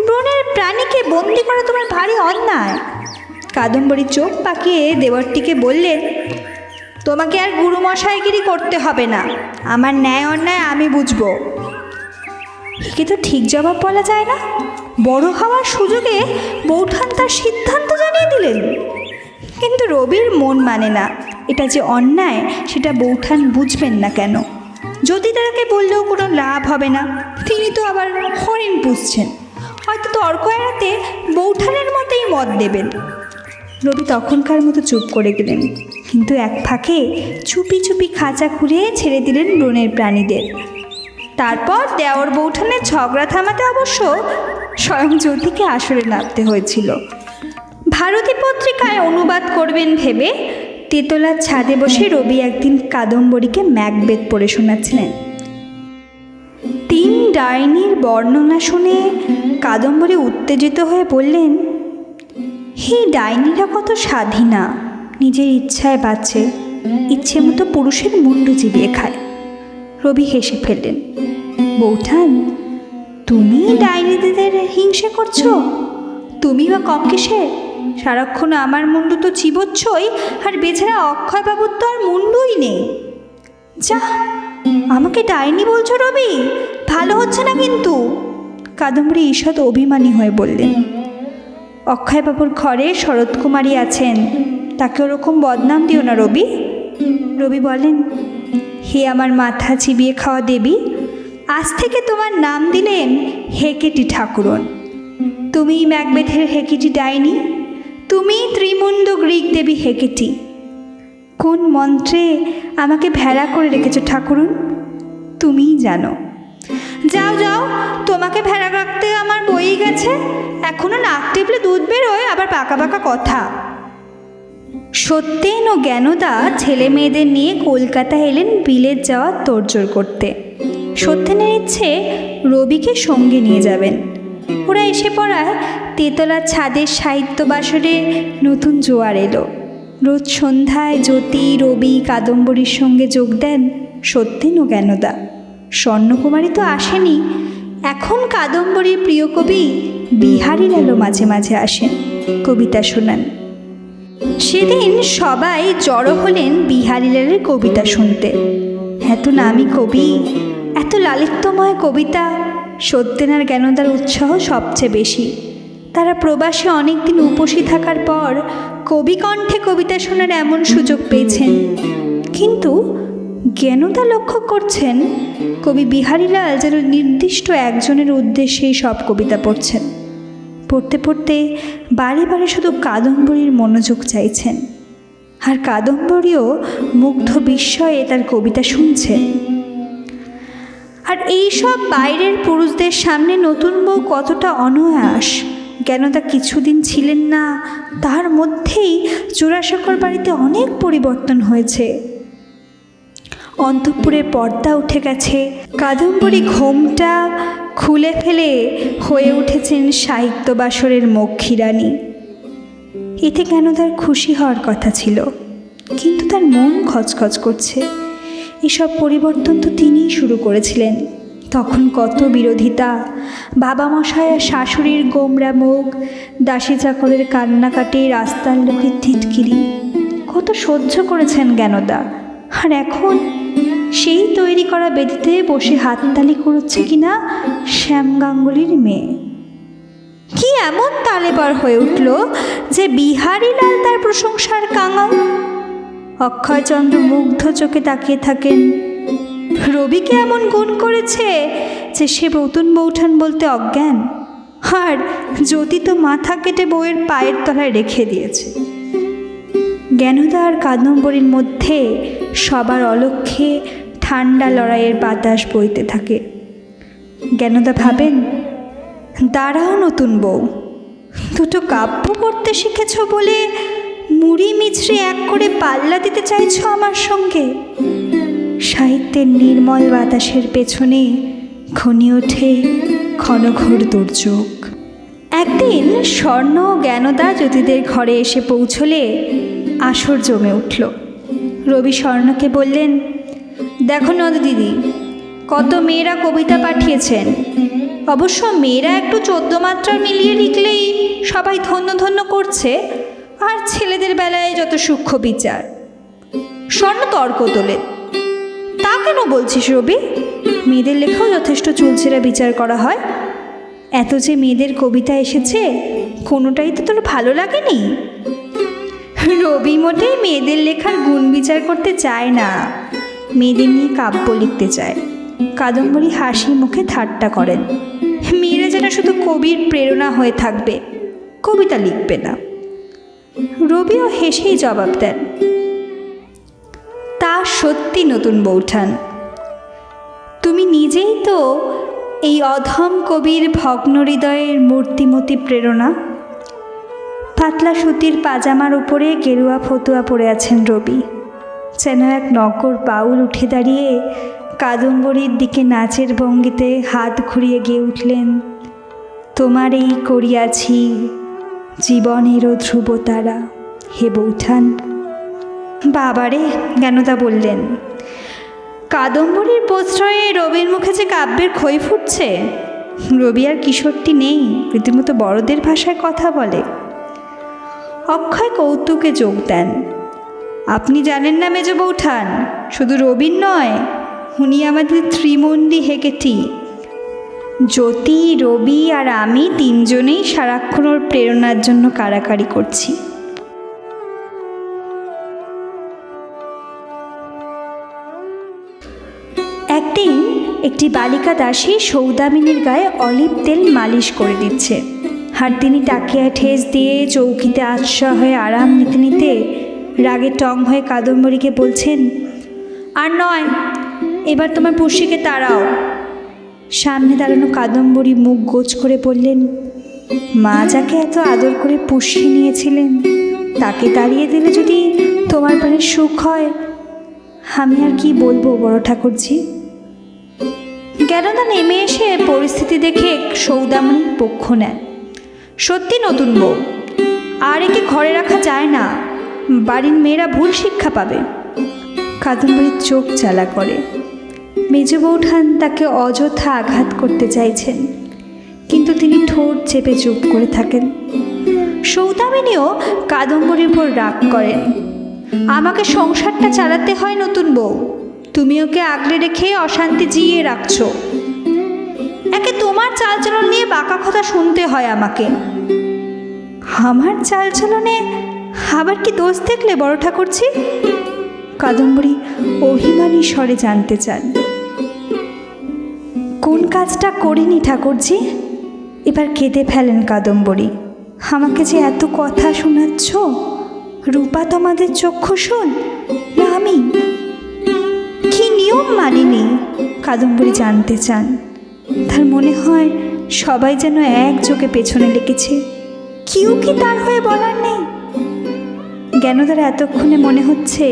বনের প্রাণীকে বন্দি করা তোমার ভারী অন্যায়। কাদম্বরী চোখ পাকিয়ে দেবরটিকে বললেন, তোমাকে আর গুরুমশাইগিরি করতে হবে না। আমার ন্যায় অন্যায় আমি বুঝবো। একে তো ঠিক জবাব বলা যায় না। বড় হওয়ার সুযোগে বৌঠান তার সিদ্ধান্ত জানিয়ে দিলেন। কিন্তু রবির মন মানে না। এটা যে অন্যায় সেটা বৌঠান বুঝবেন না কেন? যদি তাকে বললেও কোনো লাভ হবে না। তিনি তো আবার হরিণ পুষছেন। হয়তো তর্ক এড়াতে বৌঠানের মতেই মত দেবেন। রবি তখনকার মতো চুপ করে গেলেন, কিন্তু এক ফাঁকে চুপি চুপি খাঁচা খুঁড়ে ছেড়ে দিলেন বনের প্রাণীদের। তারপর দেওর বৌঠানের ঝগড়া থামাতে অবশ্য স্বয়ং জ্যোতিকে আসরে নামতে হয়েছিল। ভারতী পত্রিকায় অনুবাদ করবেন ভেবে তেতলার ছাদে বসে রবি একদিন কাদম্বরীকে ম্যাকবেথ পড়ে শোনাচ্ছিলেন। 3 ডাইনির বর্ণনা শুনে কাদম্বরী উত্তেজিত হয়ে বললেন, হে ডাইনিরা কত স্বাধীনা, নিজের ইচ্ছায় বাঁচে, ইচ্ছে মতো পুরুষের মুন্ডু চিবিয়ে খায়। রবি হেসে ফেললেন। বৌঠান, তুমি ডাইনিদের হিংসে করছো? তুমি বা কম কিসে? সারাক্ষণ আমার মুন্ডু তো চিবোচ্ছই, আর বেচারা অক্ষয়বাবুর তো আর মুন্ডুই নেই। যা, আমাকে ডাইনি বলছো রবি? ভালো হচ্ছে না কিন্তু। কাদম্বরী ঈষৎ অভিমানী হয়ে বললেন। অক্ষয়বাবুর ঘরে শরৎকুমারী আছেন, তাকে ওরকম বদনাম দিও না রবি। রবি বলেন, হে আমার মাথা চিবিয়ে খাওয়া দেবী, আজ থেকে তোমার নাম দিলেন হেকেটি ঠাকুরন। তুমিই ম্যাকবেথের হেকেটি ডাইনি, তুমি ত্রিমুণ্ড গ্রিক দেবী হেকেটি। কোন মন্ত্রে আমাকে ভেড়া করে রেখেছো ঠাকুরন, তুমিই জানো। যাও যাও, তোমাকে ভেড়া রাখতে আমার বই গেছে। এখনো নাক টিপলে দুধ বেরোয়, আবার পাকা পাকা কথা। সত্যেন ও জ্ঞানদা ছেলে মেয়েদের নিয়ে কলকাতা এলেন বিলেত যাওয়ার তোড়জোড় করতে। সত্যেনের ইচ্ছে রবিকে সঙ্গে নিয়ে যাবেন। ওরা এসে পড়ায় তেতলার ছাদের সাহিত্য বাসরে নতুন জোয়ার এলো। রোজ সন্ধ্যায় জ্যোতি, রবি, কাদম্বরীর সঙ্গে যোগ দেন সত্যেন ও জ্ঞানদা। স্বর্ণকুমারী তো আসেনি। এখন কাদম্বরীর প্রিয় কবি বিহারীলালও মাঝে মাঝে আসেন, কবিতা শোনান। সেদিন সবাই জড়ো হলেন বিহারীলালের কবিতা শুনতে। এত নামী কবি, এত লালিত্যময় কবিতা। সত্যেন আর জ্ঞানদার উৎসাহ সবচেয়ে বেশি। তারা প্রবাসে অনেক দিন উপসী থাকার পর কবি কণ্ঠে কবিতা শোনার এমন সুযোগ পেয়েছেন। কিন্তু জ্ঞানদা লক্ষ্য করছেন কবি বিহারীলাল যেন নির্দিষ্ট একজনের উদ্দেশ্যেই সব কবিতা পড়ছেন। পড়তে পড়তে বারে বারে শুধু কাদম্বরীর মনোযোগ চাইছেন, আর কাদম্বরীও মুগ্ধ বিস্ময়ে তার কবিতা শুনছেন। আর এইসব বাইরের পুরুষদের সামনে নতুন বউ কতটা অনায়াস জ্ঞানদা কিছুদিন ছিলেন না, তার মধ্যেই জোড়াসাঁকোর বাড়িতে অনেক পরিবর্তন হয়েছে। অন্তঃপুরের পর্দা উঠে গেছে, কাদম্বরী ঘোমটা খুলে ফেলে হয়ে উঠেছেন সাহিত্য বাসরের মক্ষী রানী। এতে জ্ঞানদার খুশি হওয়ার কথা ছিল, কিন্তু তার মন খচখচ করছে। এসব পরিবর্তন তো তিনিই শুরু করেছিলেন। তখন কত বিরোধিতা, বাবা মশাই আর শাশুড়ির গোমরা মুখ, দাসী চাকরের কান্নাকাটি, রাস্তার লোকের টিটকিরি, কত সহ্য করেছেন জ্ঞানদা। আর এখন সেই তৈরি করা বেদিতে বসে হাততালি করছে কিনা শ্যাম গাঙ্গুলির মেয়ে। কি এমন তালেবার হয়ে উঠল যে বিহারীলাল তার প্রশংসার কাঙাল? অক্ষয়চন্দ্র মুগ্ধ চোখে তাকিয়ে থাকেন। রবিকে এমন গুণ করেছে যে সে নতুন বৌঠান বলতে অজ্ঞান, আর জ্যোতি তো মাথা কেটে বউয়ের পায়ের তলায় রেখে দিয়েছে। জ্ঞানদা আর কাদম্বরীর মধ্যে সবার অলক্ষ্যে ঠান্ডা লড়াইয়ের বাতাস বইতে থাকে। জ্ঞানদা ভাবেন, দাঁড়াও নতুন বউ, দুটো কাব্য পড়তে শিখেছ বলে মুড়ি মিছরি এক করে পাল্লা দিতে চাইছ আমার সঙ্গে? সাহিত্যের নির্মল বাতাসের পেছনে ঘনিয়ে ওঠে ঘনঘোর দুর্যোগ। একদিন স্বর্ণ ও জ্ঞানদা জ্যোতিদের ঘরে এসে পৌঁছলে আসর জমে উঠল। রবি স্বর্ণকে বললেন, দেখো নদ দিদি, কত মেয়েরা কবিতা পাঠিয়েছেন। অবশ্য মেয়েরা একটু 14 মাত্রা মিলিয়ে লিখলেই সবাই ধন্য ধন্য করছে, আর ছেলেদের বেলায় যত সূক্ষ্ম বিচার। স্বর্ণ তর্ক তোলে, তা কেন বলছিস রবি? মেয়েদের লেখাও যথেষ্ট চুলচেরা বিচার করা হয়। এত যে মেয়েদের কবিতা এসেছে, কোনোটাই তো তোর ভালো লাগেনি? রবি মোটেই মেয়েদের লেখার গুণ বিচার করতে চায় না, মেয়েদের নিয়ে কাব্য লিখতে চায়। কাদম্বরী হাসি মুখে ঠাট্টা করেন, মেয়েরা যেন শুধু কবির প্রেরণা হয়ে থাকবে, কবিতা লিখবে না। রবিও হেসেই জবাব দেন, তা সত্যি নতুন বৌঠান, তুমি নিজেই তো এই অধম কবির ভগ্ন হৃদয়ের মূর্তিমতি প্রেরণা। পাতলা সুতির পাজামার উপরে গেরুয়া ফতুয়া পরে আছেন রবি, যেন এক নগর বাউল উঠে দাঁড়িয়ে কাদম্বরীর দিকে নাচের ভঙ্গিতে হাত ঘুরিয়ে গেয়ে উঠলেন, তোমার এই করিয়াছি জীবনেরও ধ্রুবতারা হে বৌঠান। বাবারে, জ্ঞানদা বললেন, কাদম্বরীর প্রশ্রয়ে রবির মুখে যে কাব্যের খই ফুটছে। রবি আর কিশোরটি নেই, রীতিমতো বড়দের ভাষায় কথা বলে। অক্ষয় কৌতুকে যোগ দেন, আপনি জানেন না মেজ বৌঠান, শুধু রবির নয়, উনি আমাদের ত্রিমন্ডি হেকেটি। জ্যোতি, রবি আর আমি তিনজনেই সারাক্ষণ ওর প্রেরণার জন্য কাড়াকাড়ি করছি। একদিন একটি বালিকা দাসী সৌদামিনীর গায়ে অলিভ তেল মালিশ করে দিচ্ছে, আর তিনি টাকিয়া ঠেস দিয়ে চৌকিতে আশ্রয় হয়ে আরাম নিতে নিতে রাগে টং হয়ে কাদম্বরীকে বলছেন, আর নয়, এবার তোমার পুষিকে তাড়াও। সামনে দাঁড়ানো কাদম্বরী মুখ গোছ করে বললেন, মা যাকে এত আদর করে পুষিয়ে নিয়েছিলেন, তাকে তাড়িয়ে দিলে যদি তোমার প্রাণের সুখ হয়, আমি আর কি বলবো বড় ঠাকুরজি। জ্ঞানদা নেমে এসে পরিস্থিতি দেখে সৌদামিনীর পক্ষ নেন। সত্যি নতুন বউ, আর একে ঘরে রাখা যায় না, বাড়ির মেয়েরা ভুল শিক্ষা পাবে। কাদম্বরীর চোখ জ্বালা করে। মেজ বৌঠান তাকে অযথা আঘাত করতে চাইছেন, কিন্তু তিনি ঠোঁট চেপে চুপ করে থাকেন। সৌদামিনীও কাদম্বরীর উপর রাগ করেন, আমাকে সংসারটা চালাতে হয় নতুন বউ, তুমি ওকে আগলে রেখে অশান্তি জিইয়ে রাখছো। একে তোমার চালচলন নিয়ে বাঁকা কথা শুনতে হয় আমাকে। আমার চালচলনে আবার কি দোষ দেখলে বড় ঠাকুরজি? কাদম্বরী অভিমানী স্বরে জানতে চান। কোন কাজটা করিনি ঠাকুরজি? এবার কেঁদে ফেলেন কাদম্বরী। আমাকে যে এত কথা শোনাচ্ছ, রূপা তোমাদের চক্ষু শোন না আমি? কি নিয়ম মানিনি? কাদম্বরী জানতে চান। তার মনে হয় সবাই যেন একযোগে পেছনে লেগেছে। কেউ কি তার হয়ে বলার নেই? জ্ঞানদার এতক্ষণে মনে হচ্ছে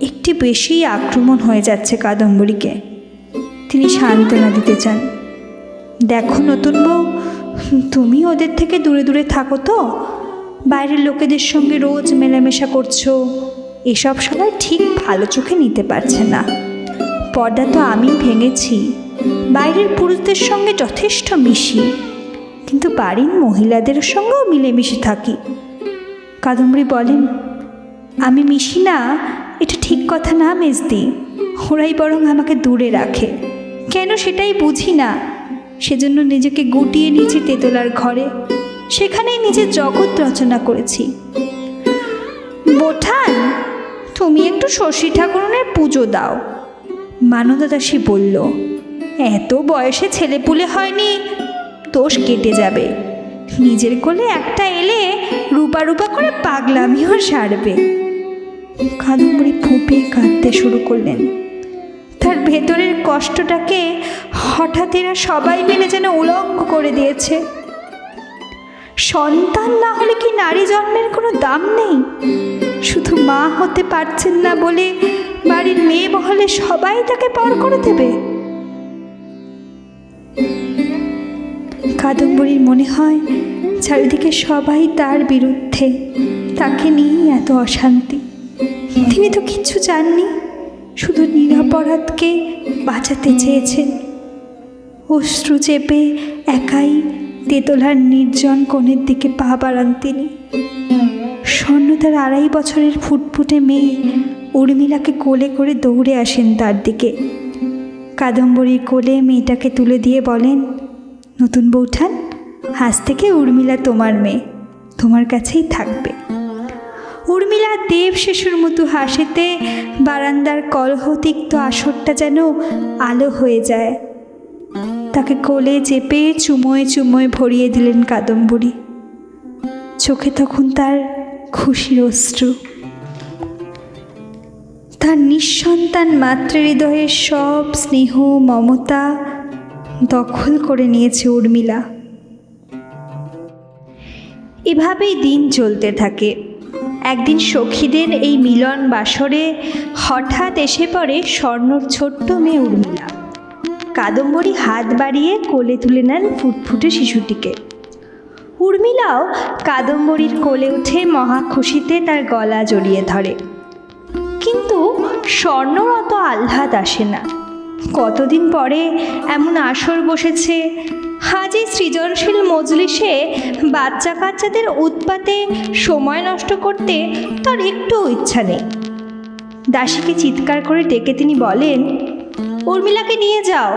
একটি বেশি আক্রমণ হয়ে যাচ্ছে কাদম্বরীকে। তিনি সান্ত্বনা দিতে চান। দেখো নতুন বউ, তুমি ওদের থেকে দূরে দূরে থাকো তো, বাইরের লোকেদের সঙ্গে রোজ মেলামেশা করছো, এসব সবাই ঠিক ভালো চোখে নিতে পারছে না। পর্দা তো আমি ভেঙেছি, বাইরের পুরুষদের সঙ্গে যথেষ্ট মিশি, কিন্তু বাড়ির মহিলাদের সঙ্গেও মিলেমিশে থাকি। কাদম্বরী বলেন, আমি মিশি না এটা ঠিক কথা না মেজদি, ওরাই বরং আমাকে দূরে রাখে। কেন সেটাই বুঝি না। সেজন্য নিজেকে গুটিয়ে নিয়েছি তেতলার ঘরে, সেখানেই নিজের জগৎ রচনা করেছি। বোঠান, তুমি একটু শশী ঠাকুরনের পুজো দাও। মানদা দাসী বলল, এত বয়সে ছেলেপুলে হয়নি, দোষ কেটে যাবে। নিজের কোলে একটা এলে রূপা রূপা করে পাগলামিও সারবে। কাদম্বরী ফুঁপিয়ে কাঁদতে শুরু করলেন। তার ভেতরের কষ্টটাকে হঠাৎ এরা সবাই মিলে যেন উলঙ্গ করে দিয়েছে। সন্তান না হলে কি নারী জন্মের কোনো দাম নেই? শুধু মা হতে পারছেন না বলে বাড়ির মেয়ে মহলে সবাই তাকে পর করে দেবে? কাদম্বরীর মনে হয় চারিদিকে সবাই তার বিরুদ্ধে, তাকে নিয়েই এত অশান্তি। তিনি তো কিচ্ছু চাননি, শুধু নিরপরাধকে বাঁচাতে চেয়েছেন। অশ্রু চেপে একাই তেতলার নির্জন কোণের দিকে পা বাড়ান তিনি। স্বর্ণতার 2.5 বছরের ফুটফুটে মেয়ে উর্মিলাকে কোলে করে দৌড়ে আসেন তার দিকে। কাদম্বরীর কোলে মেয়েটাকে তুলে দিয়ে বলেন, নতুন বৌঠান, আজ থেকে উর্মিলা তোমার মেয়ে, তোমার কাছেই থাকবে। উর্মিলা দেব শিশুর মতো হাসিতে বারান্দার কলহতিক্ত আসরটা যেন আলো হয়ে যায়। তাকে কোলে চেপে চুমোয় চুমোয় ভরিয়ে দিলেন কাদম্বরী। চোখে তখন তার খুশির অশ্রু। তার নিঃসন্তান মাতৃহৃদয়ের সব স্নেহ মমতা দখল করে নিয়েছে উর্মিলা। এভাবেই দিন চলতে থাকে। একদিন সখীদের এই মিলন বাসরে হঠাৎ এসে পড়ে স্বর্ণর ছোট্ট মেয়ে উর্মিলা। কাদম্বরী হাত বাড়িয়ে কোলে তুলে নেন ফুটফুটে শিশুটিকে। উর্মিলাও কাদম্বরীর কোলে উঠে মহা খুশিতে তার গলা জড়িয়ে ধরে। কিন্তু স্বর্ণর অত আহ্লাদ আসে না। কতদিন পরে এমন আসর বসেছে, হাজি সৃজনশীল মজলিসে বাচ্চা কাচ্চাদের উৎপাতে সময় নষ্ট করতে তার একটুও ইচ্ছা নেই। দাসীকে চিৎকার করে ডেকে তিনি বলেন, উর্মিলাকে নিয়ে যাও,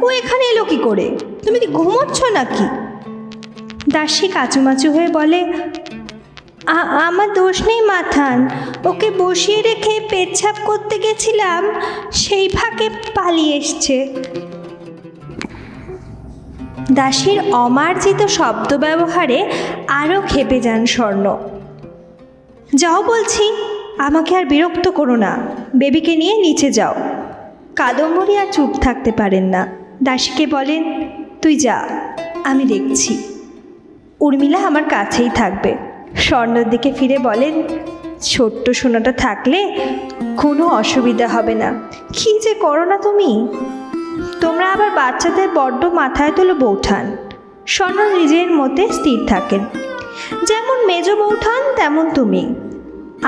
ও এখানে এলো কি করে? তুমি কি ঘুমোচ্ছ নাকি? দাসী কাচুমাচু হয়ে বলে, আমার দোষ নেই মাথান, ওকে বসিয়ে রেখে পেচ্ছাপ করতে গেছিলাম, সেই ফাঁকে পালিয়ে এসছে। দাসীর অমার্জিত শব্দ ব্যবহারে আরও ক্ষেপে যান স্বর্ণ। যাও বলছি, আমাকে আর বিরক্ত করো না, বেবিকে নিয়ে নিচে যাও। কাদম্বরী আর চুপ থাকতে পারেন না, দাসীকে বলেন, তুই যা, আমি দেখছি। উর্মিলা আমার কাছেই থাকবে। স্বর্ণর দিকে ফিরে বলেন, ছোট্ট সোনাটা থাকলে কোনো অসুবিধা হবে না। কী যে করো না তুমি, তোমরা আবার বাচ্চাদের বড্ড মাথায় তোলো বৌঠান। স্বর্ণ নিজের মতে স্থির থাকেন। যেমন মেজ বৌঠান তেমন তুমি।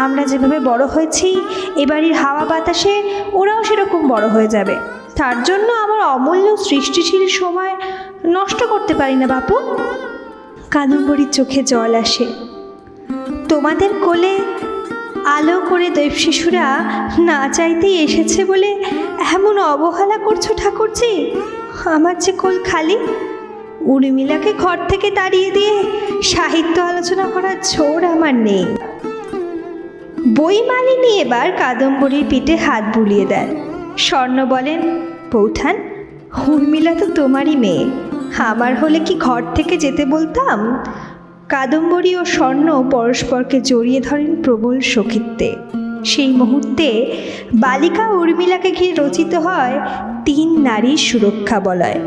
আমরা যেভাবে বড় হয়েছি, এবাড়ির হাওয়া বাতাসে ওরাও সেরকম বড় হয়ে যাবে। তার জন্য আমার অমূল্য সৃষ্টিশীল সময় নষ্ট করতে পারি না বাপু। কাদম্বরীর চোখে জল আসে। তোমাদের কোলে আলো করে দৈব শিশুরা না চাইতেই এসেছে বলে এমন অবহেলা করছো ঠাকুরজি? আমার যে কোল খালি। উর্মিলাকে ঘর থেকে তাড়িয়ে দিয়ে সাহিত্য আলোচনা করার ঝোর আমার নেই। বইমালিনী এবার কাদম্বরীর পিঠে হাত বুলিয়ে দেন। স্বর্ণ বলেন, বৌঠান, উর্মিলা তো তোমারই মেয়ে, আমার হলে কি ঘর থেকে যেতে বলতাম? কাদম্বরী ও স্বর্ণ পরস্পরকে জড়িয়ে ধরেন প্রবল সখিত্বে। সেই মুহূর্তে বালিকা উর্মিলাকে ঘিরে রচিত হয় 3 নারীর সুরক্ষা বলয়।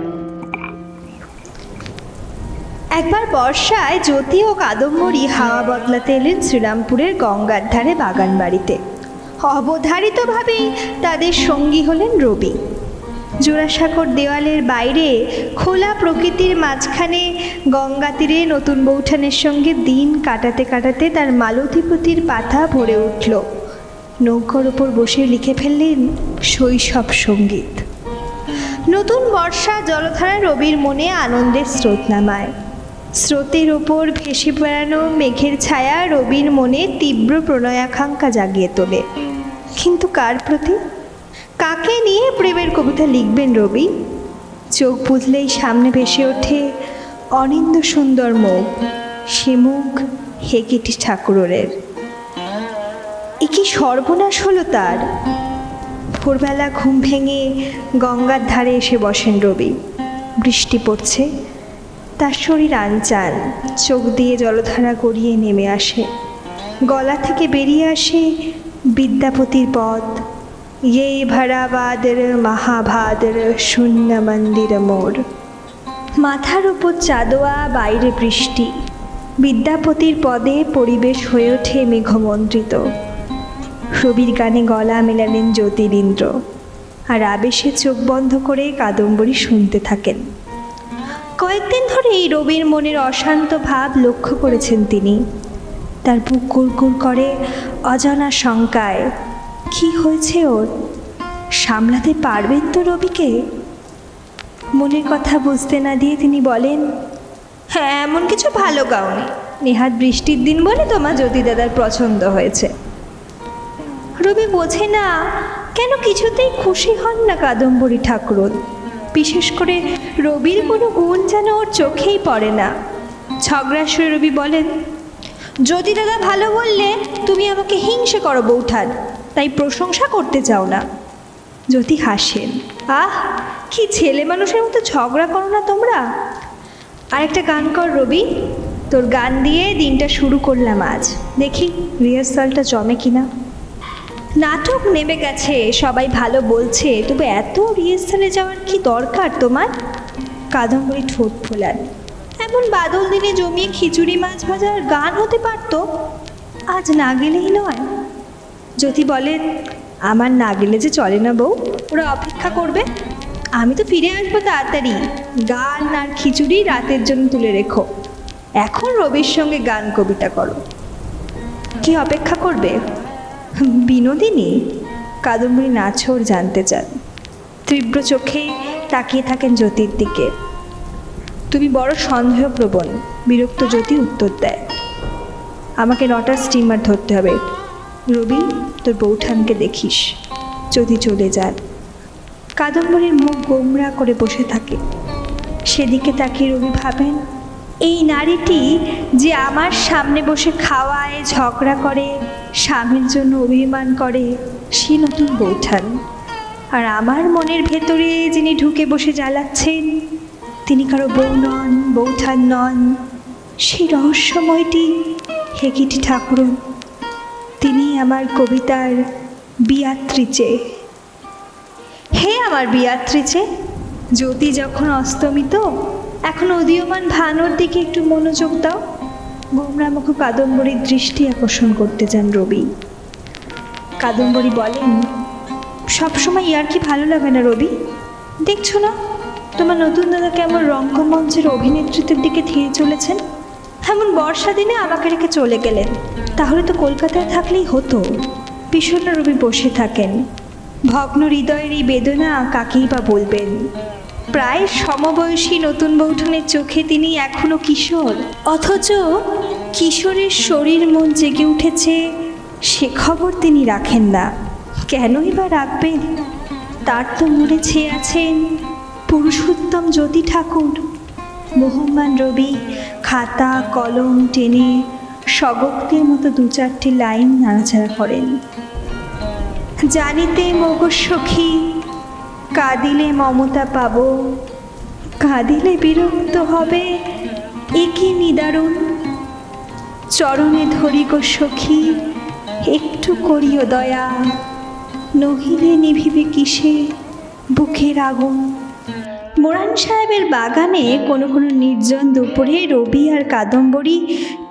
একবার বর্ষায় জ্যোতি ও কাদম্বরী হাওয়া বদলাতে এলেন শ্রীরামপুরের গঙ্গার ধারে বাগান বাড়িতে। অবধারিতভাবেই তাদের সঙ্গী হলেন রবি। জোড়াসাঁকোর দেওয়ালের বাইরে খোলা প্রকৃতির মাঝখানে গঙ্গা তীরে নতুন বৌঠানের সঙ্গে দিন কাটাতে কাটাতে তার মালতীপতির পাতা ভরে উঠল। নৌকার ওপর বসে লিখে ফেললেন শৈশব সঙ্গীত। নতুন বর্ষা জলধারা রবির মনে আনন্দের স্রোত নামায়। স্রোতের ওপর ভেসে বেড়ানো মেঘের ছায়া রবির মনে তীব্র প্রণয়াকাঙ্ক্ষা জাগিয়ে তোলে। কিন্তু কার প্রতি, কাকে নিয়ে প্রেমের কবিতা লিখবেন রবি? চোখ বুঝলেই সামনে ভেসে ওঠে অনিন্দ সুন্দর মুখ, সে মুখ হেকিটি ঠাকুরের। এ কি সর্বনাশ হলো তার! ভোরবেলা ঘুম ভেঙে গঙ্গার ধারে এসে বসেন রবি। বৃষ্টি পড়ছে, তার শরীর আনচান, চোখ দিয়ে জলধারা গড়িয়ে নেমে আসে। গলা থেকে বেরিয়ে আসে বিদ্যাপতির পদ, ये भरा बादर महाभादर শূন্য মন্দির মোর। মাথার উপর চাঁদোয়া, বাইরে বৃষ্টি। বিদ্যাপতির পদে পরিবেশ হয়ে ওঠে মেঘমন্ত্রিত। রবির গানে গলা মেলালেন জ্যোতিরিন্দ্র, আর আবেশে চোখ বন্ধ করে কাদম্বরী শুনতে থাকেন। কয়েকদিন ধরেই রবির মনের অশান্ত ভাব লক্ষ্য করেছেন তিনি। তার বুক কুড়কুড় করে অজানা শঙ্কায়। কি হয়েছে ওর? সামলাতে পারবেন তো রবিকে? মনের কথা বুঝতে না দিয়ে তিনি বলেন, হ্যাঁ, এমন কিছু ভালো গাওনি, নেহাত বৃষ্টির দিন বলে তোমার জ্যোতি দাদার পছন্দ হয়েছে। রবি বোঝে না কেন কিছুতেই খুশি হন না কাদম্বরী ঠাকুর। বিশেষ করে রবির কোনো গুণ যেন ওর চোখেই পড়ে না। ঝগড়া সুরে রবি বলেন, জ্যোতি দাদা ভালো বললে তুমি আমাকে হিংসে করো বৌঠান, তাই প্রশংসা করতে চাও না। জ্যোতি হাসেন, আহ, কি ছেলে মানুষের মতো ঝগড়া করো না তোমরা। আরেকটা গান কর রবি, তোর গান দিয়ে দিনটা শুরু করলাম আজ, দেখি রিহার্সালটা জমে কিনা। নাটক নেমে গেছে, সবাই ভালো বলছে, তবে এত রিহার্সালে যাওয়ার কি দরকার তোমার? কাদম্বরী ঠোঁট ফোলান, এমন বাদল দিনে জমিয়ে খিচুড়ি মাছ ভাজার গান হতে পারতো, আজ না গেলেই নয়। জ্যোতি বলেন, আমার না গেলে যে চলে না বউ, ওরা অপেক্ষা করবে, আমি তো ফিরে আসবো তাড়াতাড়ি। গান আর খিচুড়ি রাতের জন্য তুলে রেখো, এখন রবির সঙ্গে গান কবিতা করো। কি অপেক্ষা করবে? বিনোদিনী? কাদম্বরী নাছোড় জানতে চান। তীব্র চোখে তাকিয়ে থাকেন জ্যোতির দিকে। তুমি বড় সন্দেহপ্রবণ। বিরক্ত জ্যোতি উত্তর দেয়, আমাকে 9টার স্টিমার ধরতে হবে। রবি, তোর বৌঠানকে দেখিস। জ্যোতি চলে যান। কাদম্বরীর মুখ গোমরা করে বসে থাকে। সেদিকে তাকিয়ে রবি ভাবেন, এই নারীটি যে আমার সামনে বসে খাওয়ায়, ঝগড়া করে, স্বামীর জন্য অভিমান করে, সে নতুন বৌঠান। আর আমার মনের ভেতরে যিনি ঢুকে বসে জ্বালাচ্ছেন, তিনি কারো বউ নন, বৌঠান নন, সেই রহস্যময়টি হেকিটি ঠাকুর। তিনি আমার কবিতার বিয়াত্রিচে। হে আমার বিয়াত্রিচে, জ্যোতি যখন অস্তমিত, এখন উদীয়মান ভানুর দিকে একটু মনোযোগ দাও। গোমরামুখ কাদম্বরীর দৃষ্টি আকর্ষণ করতে চান রবি। কাদম্বরী বলেন, সবসময় ইয়ার কি ভালো লাগে না রবি? দেখছো না তোমার নতুন দাদা কেমন রঙ্গমঞ্চের অভিনেত্রীদের দিকে ধীরে চলেছেন? এমন বর্ষা দিনে আমাকে রেখে চলে গেলেন, তাহলে তো কলকাতায় থাকলেই হতো। বিষণ্ণ রবি বসে থাকেন। ভগ্ন হৃদয়ের এই বেদনা কাকেই বা বলবেন। প্রায় সমবয়সী নতুন বৌঠানের চোখে তিনি এখনো কিশোর, অথচ কিশোরের শরীর মন জেগে উঠেছে সে খবর তিনি রাখেন না। কেনই বা রাখবেন? তার তো মনে ছেয়ে আছেন পুরুষোত্তম জ্যোতি ঠাকুর। মোহমান রবি খাতা কলম টেনে স্বগক্তির মতো দু চারটি লাইন নাড়াচাড়া করেন। জানিতে মগজ সখী, কাঁদিলে মমতা পাব, কাঁদিলে বিরক্ত হবে, এ কি নিদারুণ। চরণে ধরি গো সখী, একটু করিও দয়া, নহিলে নিভিবে কিসে বুকের আগুন। মোরান সাহেবের বাগানে কোনো কোনো নির্জন দুপুরে রবি আর কাদম্বরী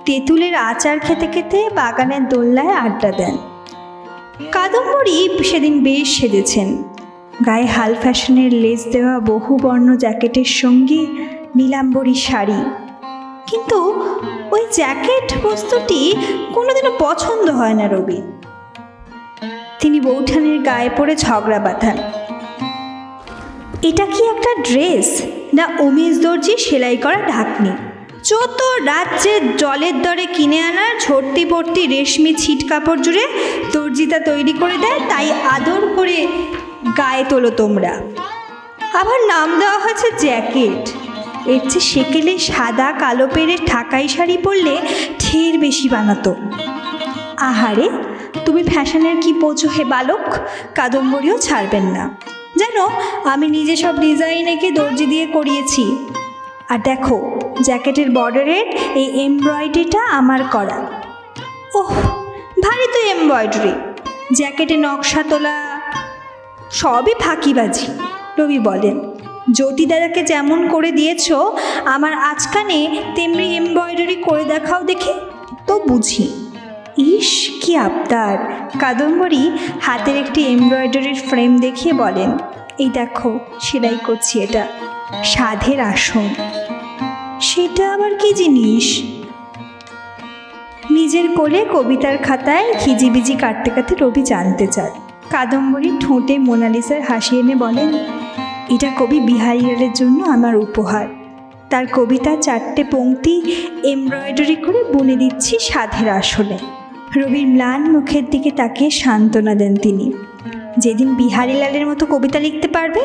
তেঁতুলের আচার খেতে খেতে বাগানের দোলনায় আড্ডা দেন। কাদম্বরী সেদিন বেশ সেজেছেন। গায়ে হাল ফ্যাশনের লেস দেওয়া বহুবর্ণ জ্যাকেটের সঙ্গে নীলাম্বরী শাড়ি, কিন্তু ওই জ্যাকেট বস্তুটি কোনোদিনও পছন্দ হয় না রবি। তিনি বৌঠানের গায়ে পড়ে ঝগড়া বাঁধান, এটা কি একটা ড্রেস না উমেশ দর্জি সেলাই করা ঢাকনি? যত রাজ্যের জলের দরে কিনে আনার ঝর্তি ভর্তি রেশমি ছিট কাপড় জুড়ে দর্জিতা তৈরি করে দেয়, তাই আদর করে গায়ে তোলো তোমরা। আবার নাম দেওয়া হয়েছে জ্যাকেট। এর চেয়ে সেকেলে সাদা কালো পেরে ঢাকাই শাড়ি পরলে ঢের বেশি বানাতো। আহারে, তুমি ফ্যাশনের কি পোচো হে বালক, কাদম্বরীও ছাড়বেন না। জানো, আমি নিজে সব ডিজাইন এঁকে দর্জি দিয়ে করিয়েছি। আর দেখো, জ্যাকেটের বর্ডারের এই এমব্রয়ডারিটা আমার করা। ওহ, ভারী তো এমব্রয়ডারি, জ্যাকেটে নকশা তোলা সবই ফাঁকিবাজি। রবি বলেন, জ্যোতি দাদাকে যেমন করে দিয়েছ আমার আজকানে তেমনি এমব্রয়ডারি করে দেখাও দেখি তো বুঝি। ইস, কি আবদার। কাদম্বরী হাতের একটি এমব্রয়ডারির ফ্রেম দেখিয়ে বলেন, এই দেখো সেলাই করছি, এটা সাধের আসন। সেটা আবার কি জিনিস? নিজের কোলে কবিতার খাতায় খিজিবিজি কাটতে কাটতে রবি জানতে চায়। কাদম্বরী ঠোঁটে মোনালিসার হাসি এনে বলেন, এটা কবি বিহারীলালের জন্য আমার উপহার। তার কবিতা 4টে পংক্তি এমব্রয়ডারি করে বুনে দিচ্ছি সাধের আসনে। রবির ম্লান মুখের দিকে তাকিয়ে সান্ত্বনা দেন তিনি, যেদিন বিহারীলালের মতো কবিতা লিখতে পারবে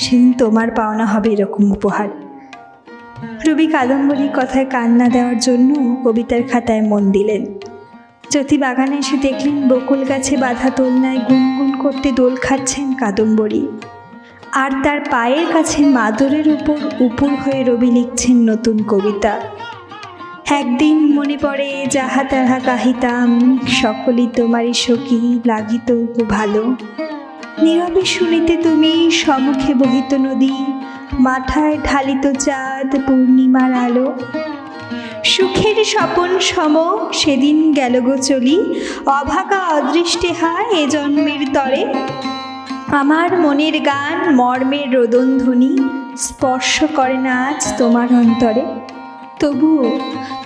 সেদিন তোমার পাওনা হবে এরকম উপহার। রবি কাদম্বরীর কথায় কান্না দেওয়ার জন্য কবিতার খাতায় মন দিলেন। জ্যোতি বাগানে এসে দেখলেন বকুল গাছে বাঁধা দোলনায় গুনগুন করতে দোল খাচ্ছেন কাদম্বরী, আর তার পায়ের কাছে মাদুরের উপর উপুর হয়ে রবি লিখছেন নতুন কবিতা। একদিন মনে পড়ে যাহা তাহা গাহিতাম, সকলই তোমারই সখী লাগিত ভালো। নীরবে শুনিতে তুমি সম্মুখে বহিত নদী, মাথায় ঢালিত চাঁদ পূর্ণিমার আলো। সুখের স্বপন সম সেদিন গেল গো চলি, অভাগা অদৃষ্টে হায় এ জন্মের তরে। আমার মনের গান মর্মের রোদনধ্বনি স্পর্শ করে না আজ তোমার অন্তরে। তবুও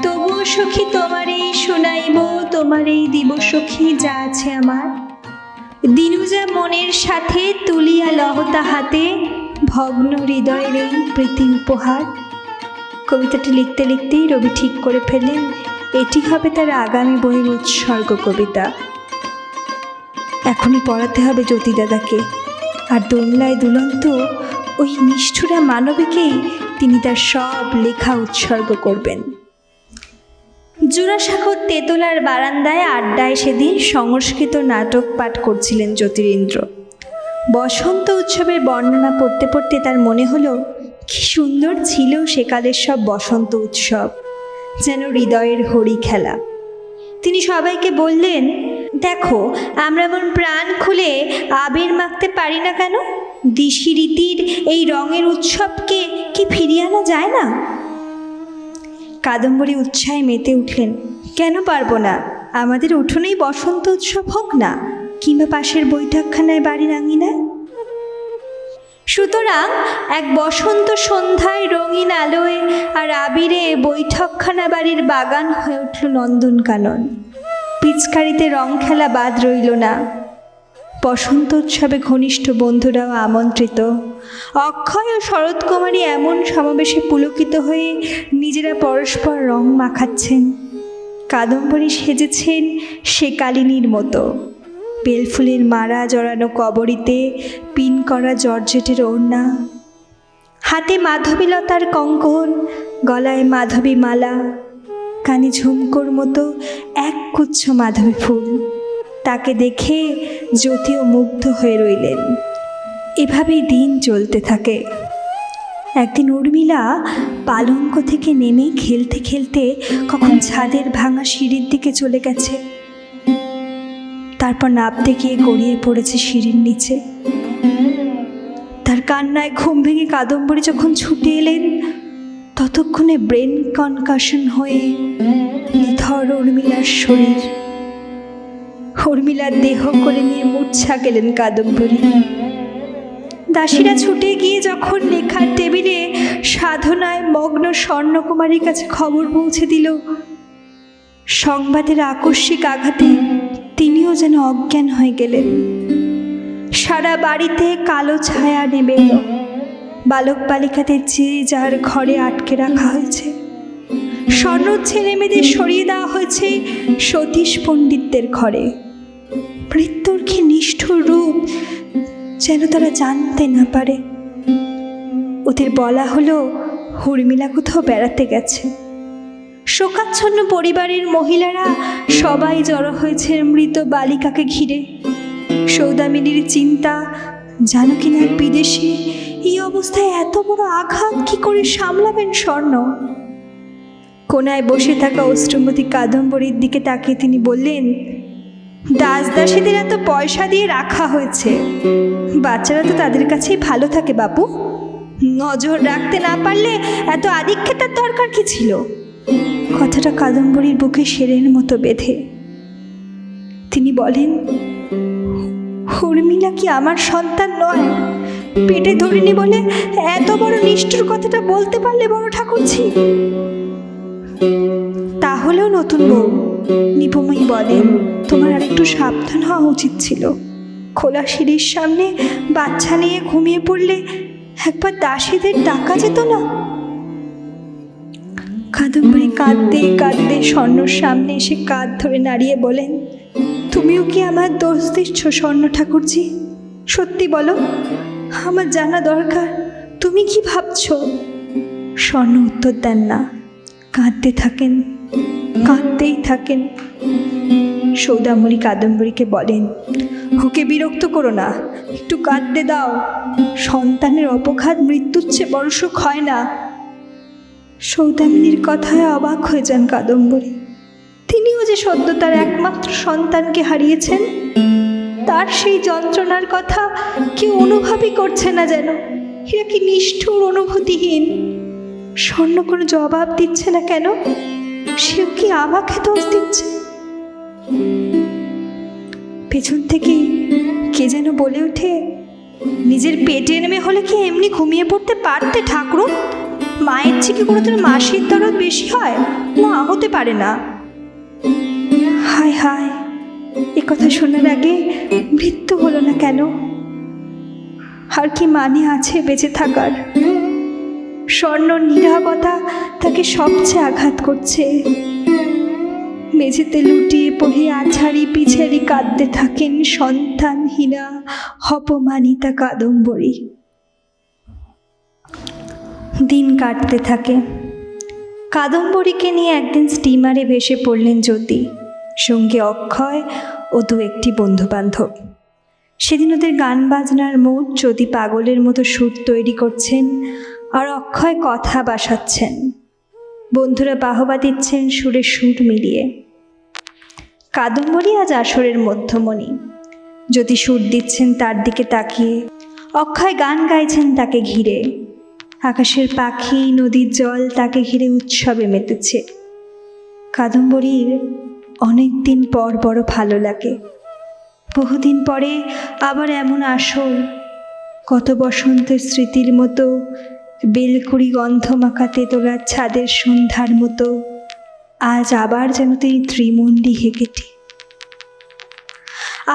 তবুও সখী তোমারেই শোনাইব, তোমারেই দিব সখী যা আছে আমার। দিনুজা মনের সাথে তুলিয়া লহতা হাতে, ভগ্ন হৃদয়ের এই প্রীতি উপহার। কবিতাটি লিখতে লিখতেই রবি ঠিক করে ফেললেন এটি হবে তার আগামী বইয়ের উৎসর্গ কবিতা। এখনই পড়াতে হবে জ্যোতি দাদাকে, আর দোলনায় দুলন্ত ওই নিষ্ঠুরা মানবীকেই তিনি তার সব লেখা উৎসর্গ করবেন। জোড়াসাঁকোর তেতলার বারান্দায় আড্ডায় সেদিন সংস্কৃত নাটক পাঠ করছিলেন জ্যোতিরিন্দ্র। বসন্ত উৎসবের বর্ণনা পড়তে পড়তে তার মনে হলো কি সুন্দর ছিল সেকালের সব বসন্ত উৎসব, যেন হৃদয়ের হরি খেলা। তিনি সবাইকে বললেন, দেখো আমরা এমন প্রাণ খুলে আবির মাখতে পারি না কেন? দিশি রীতির এই রঙের উৎসবকে কি ফিরিয়ে আনা যায় না? কাদম্বরী উৎসাহে মেতে উঠলেন, কেন পারবো না? আমাদের উঠোনেই বসন্ত উৎসব হোক না, কিংবা পাশের বৈঠকখানায় বাড়ির আঙিনায়। সুতরাং এক বসন্ত সন্ধ্যায় রঙিন আলোয় আর আবিরে বৈঠকখানা বাড়ির বাগান হয়ে উঠল নন্দনকানন। পিচকারিতে রং খেলা বাদ রইল না। বসন্ত উৎসবে ঘনিষ্ঠ বন্ধুরাও আমন্ত্রিত। অক্ষয় ও শরৎকুমারী এমন সমাবেশে পুলকিত হয়ে নিজেরা পরস্পর রং মাখাচ্ছেন। কাদম্বরী সেজেছেন সে কালিনীর মতো, বেলফুলের মারা জড়ানো কবরীতে পিন করা জর্জেটের ওড়না, হাতে মাধবীলতার কঙ্কন, গলায় মাধবী মালা, কানে ঝুমকোর মতো এক গুচ্ছ মাধবী ফুল। তাকে দেখে জ্যোতিও মুগ্ধ হয়ে রইলেন। এভাবেই দিন চলতে থাকে। একদিন উর্মিলা পালঙ্ক থেকে নেমে খেলতে খেলতে কখন ছাদের ভাঙা সিঁড়ির দিকে চলে গেছে। তারপর নাবতে গিয়ে গড়িয়ে পড়েছে সিঁড়ির নিচে। তার কান্নায় ঘুম ভেঙে কাদম্বরী যখন ছুটে এলেন, ততক্ষণে ব্রেন কনকাশন হয়ে নিথর উর্মিলার শরীর। উর্মিলার দেহ করে নিয়ে মূর্ছা গেলেন কাদম্বরী। দাসীরা ছুটে গিয়ে যখন লেখার টেবিলে সাধনায় মগ্ন স্বর্ণকুমারীর কাছে খবর পৌঁছে দিল, সংবাদের আকস্মিক আঘাতে তিনিও যেন অজ্ঞান হয়ে গেলেন। সারা বাড়িতে কালো ছায়া নেমে এলো। বালক বালিকাদের যে যার ঘরে আটকে রাখা হয়েছে। স্বর্ণ ছেলে মেয়েদের সরিয়ে দেওয়া হয়েছে সতীশ পণ্ডিতদের ঘরে। মৃত্যুর কি নিষ্ঠুর রূপ যেন তারা জানতে না পারে। ওদের বলা হলো উর্মিলা কোথাও বেড়াতে গেছে। শোকাচ্ছন্ন পরিবারের মহিলারা সবাই জড়ো হয়েছে মৃত বালিকাকে ঘিরে। সৌদামিনীর চিন্তা, জানো কিনা বিদেশে এই অবস্থায় এত বড় আঘাত কি করে সামলাবেন স্বর্ণ। কোনায় বসে থাকা অশ্রুমতী কাদম্বরীর দিকে তাকিয়ে তিনি বললেন, দাস দাসীদের এত পয়সা দিয়ে রাখা হয়েছে, বাচ্চারা তো তাদের কাছেই ভালো থাকে বাপু। নজর রাখতে না পারলে এত আদিক্ষেতার দরকার কি ছিল। কথাটা কাদম্বরীর বুকে শেরের মতো বেঁধে। তিনি বলেন, উর্মিলা কি আমার সন্তান নয়? পেটে ধরিনি বলে এত বড় নিষ্ঠুর কথাটা বলতে পারলে বড় ঠাকুরছি। তাহলেও নতুন বউ নিপময়ী বলেন, তোমার আর একটু সাবধান হওয়া উচিত ছিল। খোলা সিঁড়ির সামনে বাচ্চা নিয়ে ঘুমিয়ে পড়লে একবার দাসীদের ডাকা যেত না। কাদম্বরী কাঁদতে কাঁদতে স্বর্ণর সামনে এসে কাঁধ ধরে নাড়িয়ে বলেন, তুমিও কি আমার দোষ দিচ্ছ স্বর্ণ ঠাকুরজি? সত্যি বলো, আমার জানা দরকার তুমি কি ভাবছ। স্বর্ণ উত্তর দেন না, কাঁদতে থাকেন, কাঁদতেই থাকেন। সৌদামিনী কাদম্বরীকে বলেন, ওকে বিরক্ত করো না, একটু কাঁদতে দাও। সন্তানের অপঘাত মৃত্যুর চেয়ে বড় সুখ হয় না। সৌদামিনীর কথায় অবাক হয়ে যান কাদম্বরী। তিনিও যে সদ্য তার একমাত্র সন্তানকে হারিয়েছেন, তার সেই যন্ত্রণার কথা কেউ অনুভবই করছে না যেন। এরা কি নিষ্ঠুর, অনুভূতিহীন। স্বর্ণ কোনো জবাব দিচ্ছে না কেন? সেও কি আমাকে দোষ দিচ্ছে? পেছন থেকে কে যেন বলে ওঠে, নিজের পেটে নেমে হলে কি এমনি ঘুমিয়ে পড়তে পারতে ঠাকুর? মায়ের চেয়ে কি কোনোদিন মাসির দরদ বেশি হয়? না, হতে পারে না। হায় হায়, এ কথা শোনার আগে মৃত্যু হলো না কেন? আর কি মানে আছে বেঁচে থাকার? স্বর্ণ নীরবতা তাকে সবচেয়ে আঘাত করছে। মেঝেতে লুটিয়ে পড়ে আছাড়ি পিছাড়ি কাঁদতে থাকেন সন্তানহীনা অপমানিতা কাদম্বরী। দিন কাটতে থাকে। কাদম্বরীকে নিয়ে একদিন স্টিমারে ভেসে পড়লেন জ্যোতি, সঙ্গে অক্ষয় ও দু একটি বন্ধুবান্ধব। সেদিন ওদের গান বাজনার মুড। জ্যোতি পাগলের মতো সুর তৈরি করছেন আর অক্ষয় কথা বাসাচ্ছেন। বন্ধুরা বাহবা দিচ্ছেন সুরে সুর মিলিয়ে। কাদম্বরী আজ আসরের মধ্যমণি। জ্যোতি সুর দিচ্ছেন তার দিকে তাকিয়ে, অক্ষয় গান গাইছেন তাকে ঘিরে। আকাশের পাখি, নদীর জল তাকে ঘিরে উৎসবে মেতেছে। কাদম্বরীর অনেক দিন পর বড় ভালো লাগে। বহুদিন পরে আবার এমন আসর, কত বসন্তের স্মৃতির মতো, বেলকুড়ি গন্ধ মাখা তেতলার ছাদের সন্ধ্যার মতো। আজ আবার যেন তিনি ত্রিমণ্ডী হেঁকেটি।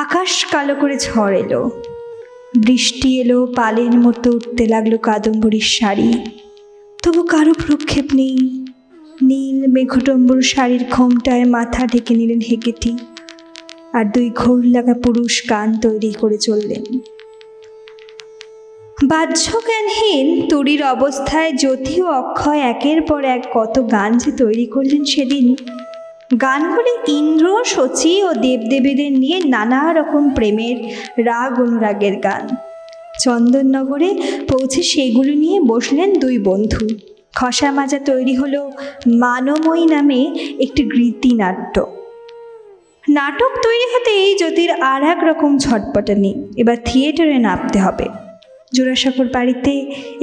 আকাশ কালো করে ঝড় এলো, বৃষ্টি এলো, পালের মতো উঠতে লাগলো কাদম্বরীর শাড়ি। তবু কারো প্রক্ষেপ নেই। নীল মেঘটম্বর শাড়ির ঘোমটায় মাথা ঢেকে নিলেন হেঁকেটি, আর দুই ঘোর লাগা পুরুষ গান তৈরি করে চললেন। বাহ্যজ্ঞানহীন তুরীর অবস্থায় জ্যোতি ও অক্ষয় একের পর এক কত গান যে তৈরি করলেন সেদিন। গানগুলি ইন্দ্র, শচী ও দেবদেবীদের নিয়ে নানা রকম প্রেমের রাগ অনুরাগের গান। চন্দননগরে পৌঁছে সেগুলো নিয়ে বসলেন দুই বন্ধু। খসা মাজা তৈরি হলো মানময়ী নামে একটি গীতিনাট্য। নাটক তৈরি হতেই জ্যোতির আর এক রকম ছটপটানি, এবার থিয়েটারে নামতে হবে। জোড়াসাঁকোর বাড়িতে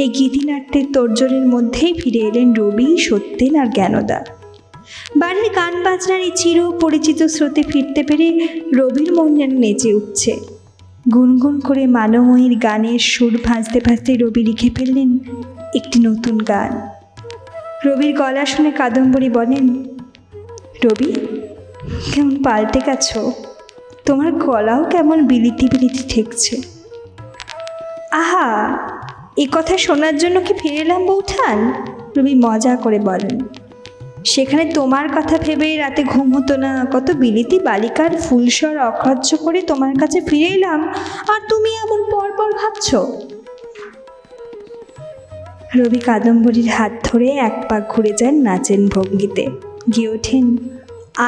এই গীতিনাট্যের তোড়জোড়ের মধ্যেই ফিরে এলেন রবি, সত্যেন আর জ্ঞানদা। বাড়ির গান বাজনার এই চির পরিচিত স্রোতে ফিরতে পেরে রবির মন যেন নেচে উঠছে। গুনগুন করে মানময়ীর গানের সুর ভাঁজতে ভাঁজতে রবি লিখে ফেললেন একটি নতুন গান। রবির গলা শুনে কাদম্বরী বলেন, রবি, কেমন পাল্টে গেছ, তোমার গলাও কেমন বিলিতি বিলিতি ঠেকছে। আহা, এ কথা শোনার জন্য কি ফিরে এলাম বৌঠান? রবি মজা করে বলেন। সেখানে তোমার কথা ভেবে রাতে ঘুম হতো না, কত বিলিতি বালিকার ফুলস্বর অগ্রাহ্য করে তোমার কাছে ফিরে এলাম, আর তুমি এমন পরপর ভাবছ। রবি কাদম্বরীর হাত ধরে এক পা ঘুরে যান নাচেন ভঙ্গিতে, গিয়ে ওঠেন,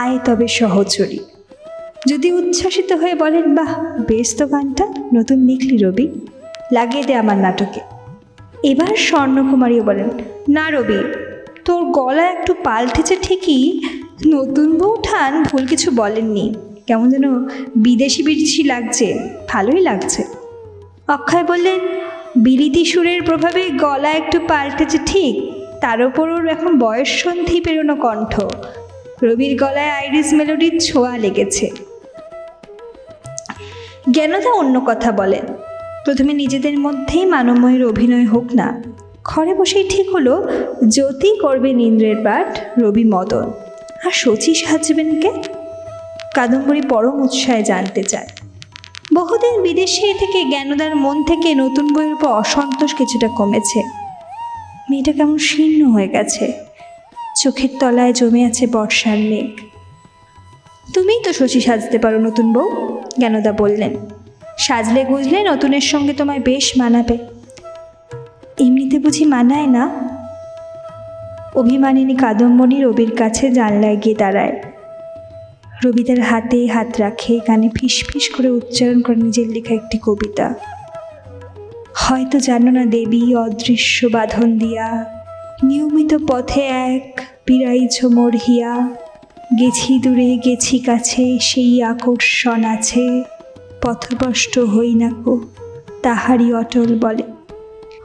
আয় তবে সহচরী। যদি উচ্ছ্বাসিত হয়ে বলেন, বাহ, বেশ তো গানটা, নতুন লিখলি রবি, লাগিয়ে দে আমার নাটকে। এবার স্বর্ণকুমারীও বলেন, না রবি, তোর গলা একটু পাল্টেছে ঠিকই, নতুন বৌঠান ভুল কিছু বলেননি, কেমন যেন বিদেশি বিদেশি লাগছে, ভালোই লাগছে। অক্ষয় বললেন, বিলিতি সুরের প্রভাবে গলা একটু পাল্টেছে ঠিক, তার ওপর ওর এখন বয়স সন্ধি পেরোনো কণ্ঠ, রবির গলায় আইরিশ মেলোডির ছোঁয়া লেগেছে। জ্ঞানদা অন্য কথা বলেন, প্রথমে নিজেদের মধ্যেই মানময়ীর অভিনয় হোক না। ঘরে বসেই ঠিক হলো জ্যোতি করবেন ইন্দ্রের পাঠ, রবি মদন, আর শচী সাজবেন কে? কাদম্বরী পরম উৎসাহে জানতে চায়। বহুদিন বিদেশে থেকে জ্ঞানদার মন থেকে নতুন বইয়ের উপর অসন্তোষ কিছুটা কমেছে। মেয়েটা কেমন শীর্ণ হয়ে গেছে, চোখের তলায় জমে আছে বর্ষার মেঘ। তুমিই তো শচী সাজতে পারো নতুন বউ, জ্ঞানদা বললেন। সাজলে গুজলে নতুনের সঙ্গে তোমায় বেশ মানাবে। এমনিতে বুঝি মানায় না? অভিমানিনী কাদম্বরী রবির কাছে জানলায় গিয়ে দাঁড়ায়। রবি তার হাতে হাত রাখে, কানে ফিস ফিস করে উচ্চারণ করে নিজের লেখা একটি কবিতা। হয়তো জানো না দেবী, অদৃশ্য বাঁধন দিয়া নিয়মিত পথে এক বিরাইছ মোর হিয়া, গেছি দূরে গেছি কাছে সেই আকর্ষণ আছে, পথভ্রষ্ট হই না কো তাহারই অটল বলে।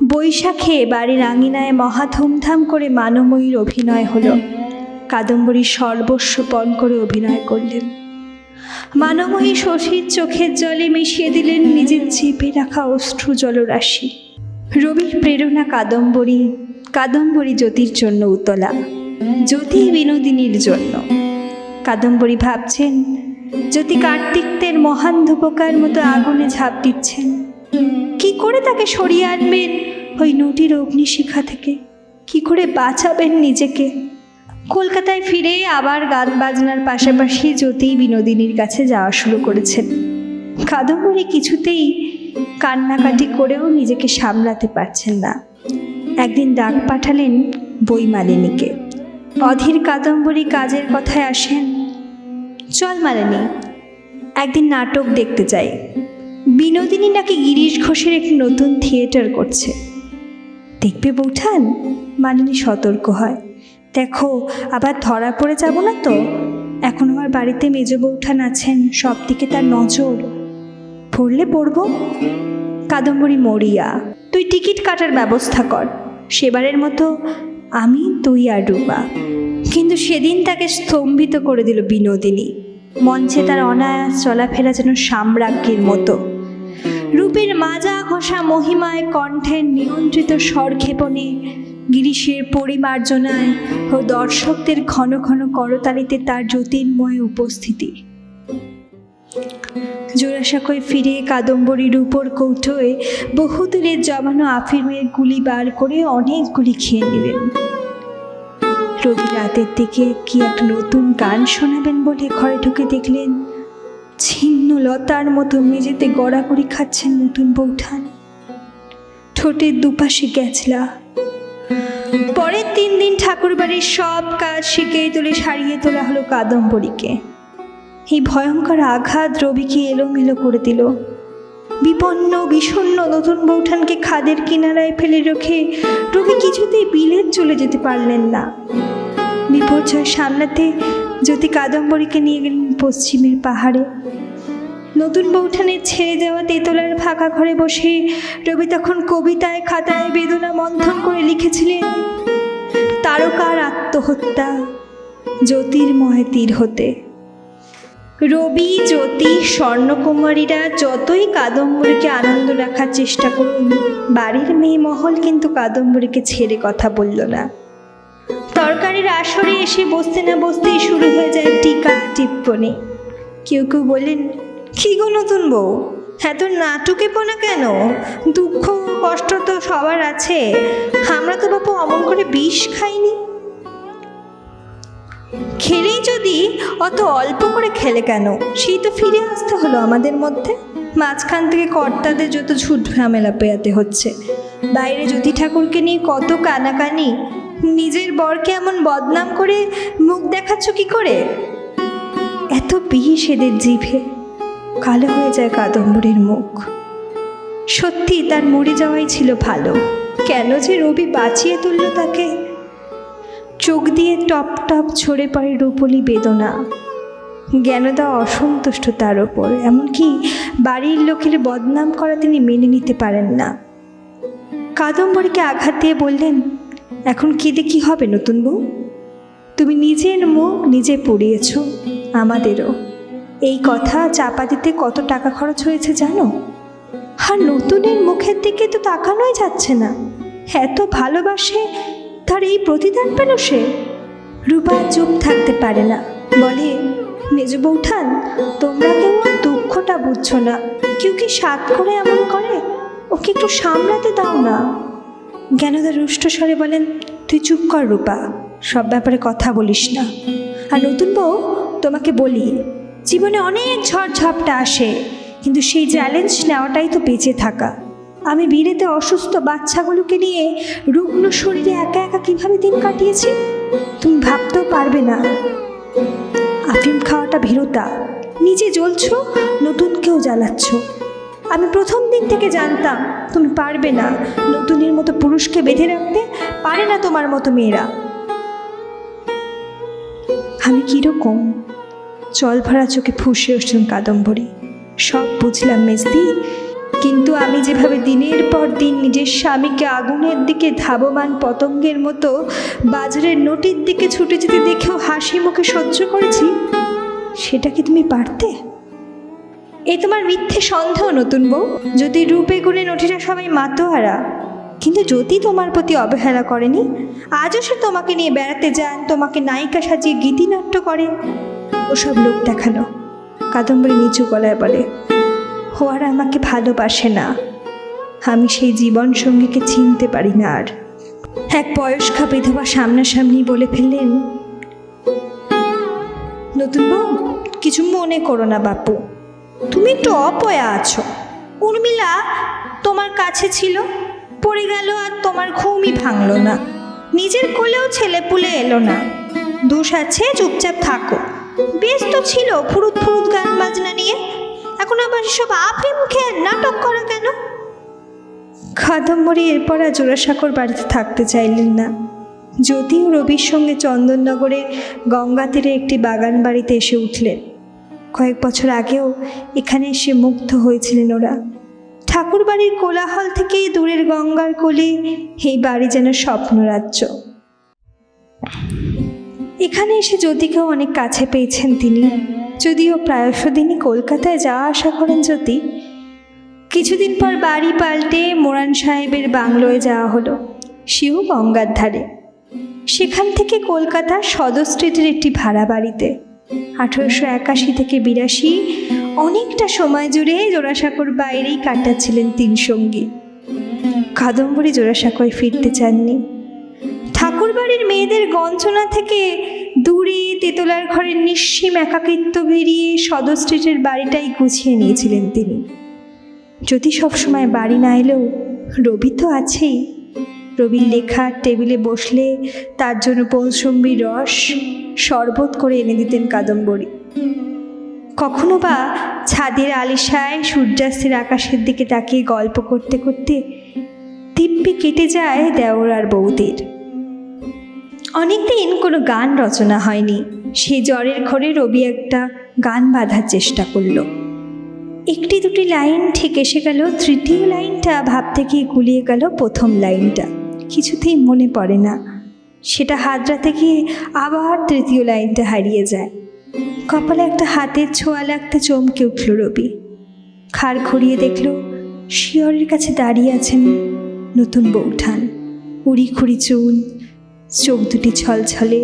বৈশাখে বাড়ির আঙিনায় মহা ধুমধাম করে মানময়ীর অভিনয় হলো। কাদম্বরী সর্বস্ব পণ করে অভিনয় করলেন। মানময়ী শশীর চোখের জলে মিশিয়ে দিলেন নিজের চেপে রাখা অশ্রু জলরাশি। রবির প্রেরণা কাদম্বরী, কাদম্বরী জ্যোতির জন্য উতলা, জ্যোতি বিনোদিনীর জন্য। কাদম্বরী ভাবছেন, জ্যোতি কার্তিকদের মহান ধূপকার মতো আগুনে ঝাঁপ দিচ্ছেন। কি করে তাকে সরিয়ে আনবেন ওই নদীর অগ্নিশিখা থেকে? কি করে বাঁচাবেন নিজেকে? কলকাতায় ফিরে আবার গান বাজনার পাশাপাশি জ্যোতি বিনোদিনীর কাছে যাওয়া শুরু করেছেন। কাদম্বরী কিছুতেই কান্নাকাটি করেও নিজেকে সামলাতে পারছেন না। একদিন ডাক পাঠালেন বইমালিনীকে। অধীর কাদম্বরী কাজের কথায় আসেন, চল মালিনী, একদিন নাটক দেখতে চাই। বিনোদিনী নাকি গিরিশ ঘোষের একটি নতুন থিয়েটার করছে। দেখবে বৌঠান? মালিনী সতর্ক হয়, দেখো আবার ধরা পড়ে যাব না তো। এখন আমার বাড়িতে মেজ বৌঠান আছেন, সব দিকে তার নজর, পড়লে পড়ব। কাদম্বরী মরিয়া, তুই টিকিট কাটার ব্যবস্থা কর, সেবারের মতো আমি, তুই আর রূপা। কিন্তু সেদিন তাকে স্তম্ভিত করে দিল বিনোদিনী। মঞ্চে তার অনায়াস চলাফেরা যেন সাম্রাজ্ঞীর মতো। রূপের মাজা ঘষা মহিমায়, কণ্ঠের নিয়ন্ত্রিত স্বরক্ষেপণে, গিরিশের পরিমার্জনায় ও দর্শকদের ঘন ঘন করতালিতে তার জ্যোতির্ময় উপস্থিতি। জোড়াসাঁকোয় ফিরে কাদম্বরীর রূপোর কৌটোয় বহুদূরের জমানো আফিমের গুলি বার করে অনেকগুলি খেয়ে নিলেন। রবি রাতের দিকে কি একটা নতুন গান শোনাবেন বলে ঘরে ঢুকে দেখলেন ছিন্ন লতার মতো মেঝেতে গড়াগড়ি খাচ্ছেন নতুন বৌঠান। ঠোঁটের দুপাশে গ্যাছলা। পরের 3 দিন ঠাকুরবাড়ির সব কাজ শিখিয়ে তুলে সারিয়ে তোলা হলো কাদম্বরীকে। এই ভয়ঙ্কর আঘাত রবিকে এলোমেলো করে দিল। বিপন্ন বিষণ্ণ নতুন বৌঠানকে খাদের কিনারায় ফেলে রেখে রবি কিছুতেই বিলেত চলে যেতে পারলেন না। বিপর্যয় সামলাতে জ্যোতি কাদম্বরীকে নিয়ে গেলেন পশ্চিমের পাহাড়ে। নতুন বৌঠানের ছেড়ে যাওয়া তেতলার ফাঁকা ঘরে বসে রবি তখন কবিতায় খাতায় বেদনা মন্থন করে লিখেছিলেন, তারকার আত্মহত্যা জ্যোতির্ময় তীর হতে। রবি, জ্যোতি, স্বর্ণকুমারীরা যতই কাদম্বরীকে আনন্দ রাখার চেষ্টা করুন, বাড়ির মেয়ে মহল কিন্তু কাদম্বরীকে ছেড়ে কথা বলল না। তরকারির আসরে এসে বসতে না বসতেই শুরু হয়ে যায় টিকা টিপ্পনি। কেউ কেউ বললেন, কি গো নতুন বউ, এত নাটুকেপনা কেন? দুঃখ কষ্ট তো সবার আছে, আমরা তো বাপু অমন করে বিষ খাইনি। খেলেই যদি অত অল্প করে খেলে কেন? সেই তো ফিরে আসতে হলো আমাদের মধ্যে। মাঝখান থেকে কর্তাদের যত ঝুট ঝামেলা পেয়াতে হচ্ছে। বাইরে জ্যোতি ঠাকুরকে নিয়ে কত কানাকানি, নিজের বরকে এমন বদনাম করে মুখ দেখাচ্ছ কি করে? এত বিষ এদের জিভে। কালো হয়ে যায় কাদম্বরীর মুখ। সত্যি তার মরে যাওয়াই ছিল ভালো। কেন যে রবি বাঁচিয়ে তুলল তাকে? চোখ দিয়ে টপ টপ ঝরে পড়ে রূপলি বেদনা। জ্ঞানদা অসন্তুষ্ট তার ওপর, এমনকি বাড়ির লোকের বদনাম করা তিনি মেনে নিতে পারেন না। কাদম্বরীকে আঘাত দিয়ে বললেন, এখন কেঁদে কি হবে নতুন বউ? তুমি নিজের মুখ নিজে পুড়িয়েছ, আমাদেরও। এই কথা চাপা দিতে কত টাকা খরচ হয়েছে জানো? আর নতুনের মুখের দিকে তো তাকানোই যাচ্ছে না। এত ভালোবাসে, তার এই প্রতিদান পেল সে? রূপা চুপ থাকতে পারে না, বলে, মেজ বৌঠান, তোমরা কেউ দুঃখটা বুঝছো না। কেউ কি সাত করে এমন করে? ওকে একটু সামলাতে দাও না। জ্ঞানদা রুষ্ট স্বরে বলেন, তুই চুপ কর রূপা, সব ব্যাপারে কথা বলিস না। আর নতুন বউ, তোমাকে বলি, জীবনে অনেক ঝড় ঝাপটা আসে, কিন্তু সেই চ্যালেঞ্জ নেওয়াটাই তো বেঁচে থাকা। আমি বিলেতে অসুস্থ বাচ্চাগুলোকে নিয়ে রুগ্ন শরীরে একা একা কীভাবে দিন কাটিয়েছি তুমি ভাবতেও পারবে না। আফিম খাওয়াটা ভীরুতা, নিজে জ্বলছ, নতুনকেও জ্বালাচ্ছ। আমি প্রথম দিন থেকে জানতাম তুমি পারবে না। নতুনের মতো পুরুষকে বেঁধে রাখতে পারে না তোমার মতো মেয়েরা। আমি কীরকম? জল ভরা চোখে ফুঁসে উঠছেন কাদম্বরী। সব বুঝলাম মেজদি, কিন্তু আমি যেভাবে দিনের পর দিন নিজের স্বামীকে আগুনের দিকে ধাবমান পতঙ্গের মতো বাজারের নোটির দিকে ছুটে যেতে দেখেও হাসি মুখে সহ্য করেছি, সেটা কি তুমি পারতে? এই তোমার মিথ্যে সন্দেহ নতুন বউ। যদি রূপে গুণে নটিরা সবাই মাতোয়ারা, কিন্তু যদি তোমার প্রতি অবহেলা করেনি। আজও সে তোমাকে নিয়ে বেড়াতে যান, তোমাকে নায়িকা সাজিয়ে গীতিনাট্য করে। ওসব লোক দেখানো। কাদম্বরী নিচু গলায় বলে, ও আর আমাকে ভালোবাসে না। আমি সেই জীবন সঙ্গীকে চিনতে পারি না আর। এক বয়স্কা বিধবা সামনাসামনি বলে ফেললেন, নতুন বউ, কিছু মনে করো না বাপু, তুমি একটু অপয়া আছো। উর্মিলা তোমার কাছে ছিল, পড়ে গেল আর তোমার ঘুমই ভাঙলো না। নিজের কোলেও ছেলেপুলে এলো না। দোষ আছে, চুপচাপ থাকো। বেশ তো ছিল ফুরুত ফুরুত গান বাজনা নিয়ে, এখন আবার সব আফিম খেয়ে নাটক করা কেন? কাদম্বরী এরপর আর জোড়াসাঁকোর বাড়িতে থাকতে চাইলেন না। যদিও রবির সঙ্গে চন্দননগরের গঙ্গা তীরে একটি বাগান বাড়িতে এসে উঠলেন। কয়েক বছর আগেও এখানে এসে মুগ্ধ হয়েছিলেন ওরা। ঠাকুর বাড়ির কোলাহল থেকে দূরের গঙ্গার কোলে এই বাড়ি যেন স্বপ্নরাজ্য। এখানে এসে জ্যোতিকেও অনেক কাছে পেয়েছেন তিনি, যদিও প্রায়শ দিনই কলকাতায় যাওয়া আসা করেন জ্যোতি। কিছুদিন পর বাড়ি পাল্টে মোরান সাহেবের বাংলোয় যাওয়া হলো, সেও গঙ্গার ধারে। সেখান থেকে কলকাতার সদর স্ট্রিটের একটি ভাড়া বাড়িতে 1881 থেকে 82 অনেকটা সময় জুড়ে জোড়াসাঁকোর বাইরেই কাটাচ্ছিলেন 3 সঙ্গী। কাদম্বরী জোড়াসাঁকোয় ফিরতে চাননি। ঠাকুর বাড়ির মেয়েদের গঞ্জনা থেকে দূরে তেতলার ঘরের নিঃসীম একাকিত্ব বেরিয়ে সদর স্ট্রিটের বাড়িটাই গুছিয়ে নিয়েছিলেন তিনি। যদি সবসময় বাড়ি না এলেও রবি তো আছেই। রবির লেখার টেবিলে বসলে তার জন্য মৌসুম্বির রস শরবত করে এনে দিতেন কাদম্বরী। কখনো বা ছাদের আলিশায় সূর্যাস্তের আকাশের দিকে তাকিয়ে গল্প করতে করতে দিব্যি কেটে যায় দেওর আর বৌদির। অনেকদিন কোনো গান রচনা হয়নি। সেই জ্বরের ঘরে রবি একটা গান বাঁধার চেষ্টা করলো। একটি দুটি লাইন ঠিক এসে গেল, তৃতীয় লাইনটা ভাবতে গিয়ে গুলিয়ে গেল প্রথম লাইনটা। কিছুতেই মনে পড়ে না। সেটা হাতড়াতে গিয়ে আবার তৃতীয় লাইনটা হারিয়ে যায়। কপালে একটা হাতের ছোঁয়া লাগতে চমকে উঠল রবি। খাড় ঘুরিয়ে দেখল শিয়রের কাছে দাঁড়িয়ে আছেন নতুন বৌঠান। উড়ি খুঁড়ি চুল, চোখ দুটি ছলছলে,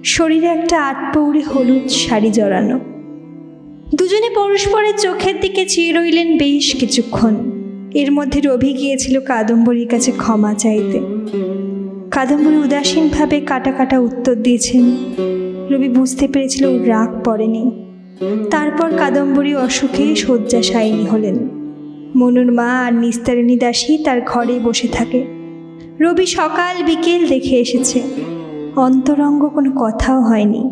শরীরে একটা আটপৌড়ে হলুদ শাড়ি জড়ানো। দুজনে পরস্পরের চোখের দিকে চেয়ে রইলেন বেশ কিছুক্ষণ। এর মধ্যে রবি গিয়েছিল কাদম্বরীর কাছে ক্ষমা চাইতে। কাদম্বরী উদাসীনভাবে কাটা কাটা উত্তর দিয়েছেন। রবি বুঝতে পেরেছিল ওর রাগ পড়েনি। তারপর কাদম্বরী অসুখে শয্যাশায়িনী হলেন। মনুর মা আর নিস্তারিণী দাসী তার ঘরে বসে থাকে। রবি সকাল বিকেল দেখে এসেছে, অন্তরঙ্গ কোনো কথাও হয়নি।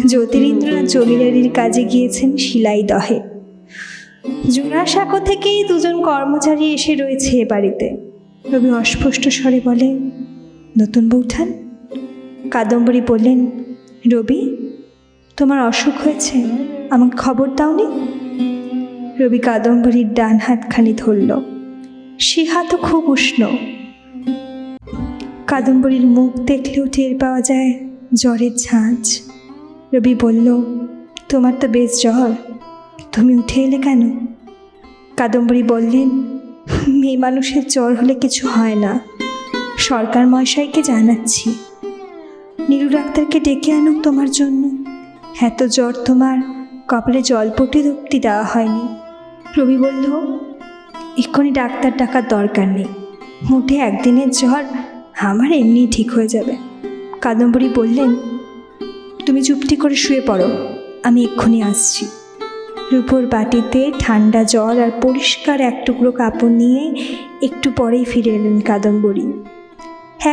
জ্যোতিরিন্দ্রনাথ জমিদারির কাজে গিয়েছেন শিলাই দহে। জোড়াসাঁকো থেকেই দুজন কর্মচারী এসে রয়েছে এ বাড়িতে। রবি অস্পষ্ট স্বরে বলে, নতুন বৌঠান? কাদম্বরী বললেন, রবি, তোমার অসুখ হয়েছে, আমাকে খবর দাওনি? রবি কাদম্বরীর ডান হাতখানি ধরল। সে হাতও খুব উষ্ণ। কাদম্বরীর মুখ দেখলেও টের পাওয়া যায় জ্বরের ঝাঁঝ। রবি বলল, তোমার তো বেশ জ্বর, তুমি উঠে এলে কেন? কাদম্বরী বললেন, মেয়ে মানুষের জ্বর হলে কিছু হয় না, সরকার মহাশয়কে জানাচ্ছি। নীলু ডাক্তারকে ডেকে আনুক তোমার জন্য। এত জ্বর তোমার, কপালে জলপট্টি ধুক্তি দেওয়া হয়নি। রবি বলল, এক্ষুনি ডাক্তার ডাকার দরকার নেই, মোটে একদিনের জ্বর, আমার এমনি ঠিক হয়ে যাবে। কাদম্বরী বললেন, তুমি চুপটি করে শুয়ে পড়ো, আমি এক্ষুনি আসছি। রূপোর বাটিতে ঠান্ডা জল আর পরিষ্কার এক টুকরো কাপড় নিয়ে একটু পরেই ফিরে এলেন কাদম্বরী।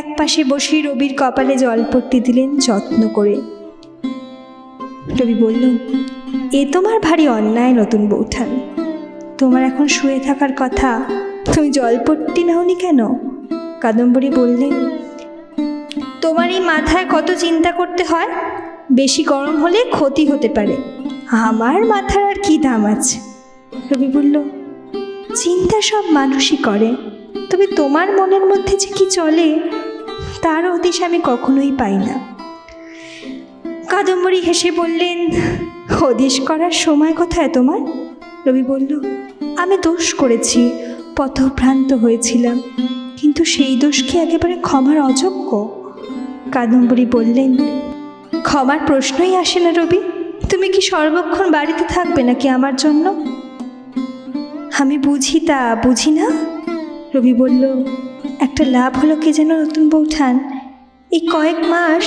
এক পাশে বসে রবির কপালে জলপট্টি দিলেন যত্ন করে। রবি বলল, এ তোমার ভারী অন্যায় নতুন বৌঠান, তোমার এখন শুয়ে থাকার কথা, তুমি জলপট্টি নাওনি কেন? কাদম্বরী বললেন, তোমার এই মাথায় কত চিন্তা করতে হয়, বেশি গরম হলে ক্ষতি হতে পারে, আমার মাথার আর কি দাম আছে? রবি বলল, চিন্তা সব মানুষই করে, তবে তোমার মনের মধ্যে যে কি চলে তার হদিশ আমি কখনোই পাই না। কাদম্বরী হেসে বললেন, হদিশ করার সময় কোথায় তোমার? রবি বলল, আমি দোষ করেছি, পথভ্রান্ত হয়েছিলাম, কিন্তু সেই দোষ কি একেবারে ক্ষমার অযোগ্য? কাদম্বরী বললেন, ক্ষমার প্রশ্নই আসে না রবি, তুমি কি সর্বক্ষণ বাড়িতে থাকবে নাকি আমার জন্য? আমি বুঝি তা বুঝি না? রবি বলল, একটা লাভ হলো কি যেন নতুন বৌঠান, এই কয়েক মাস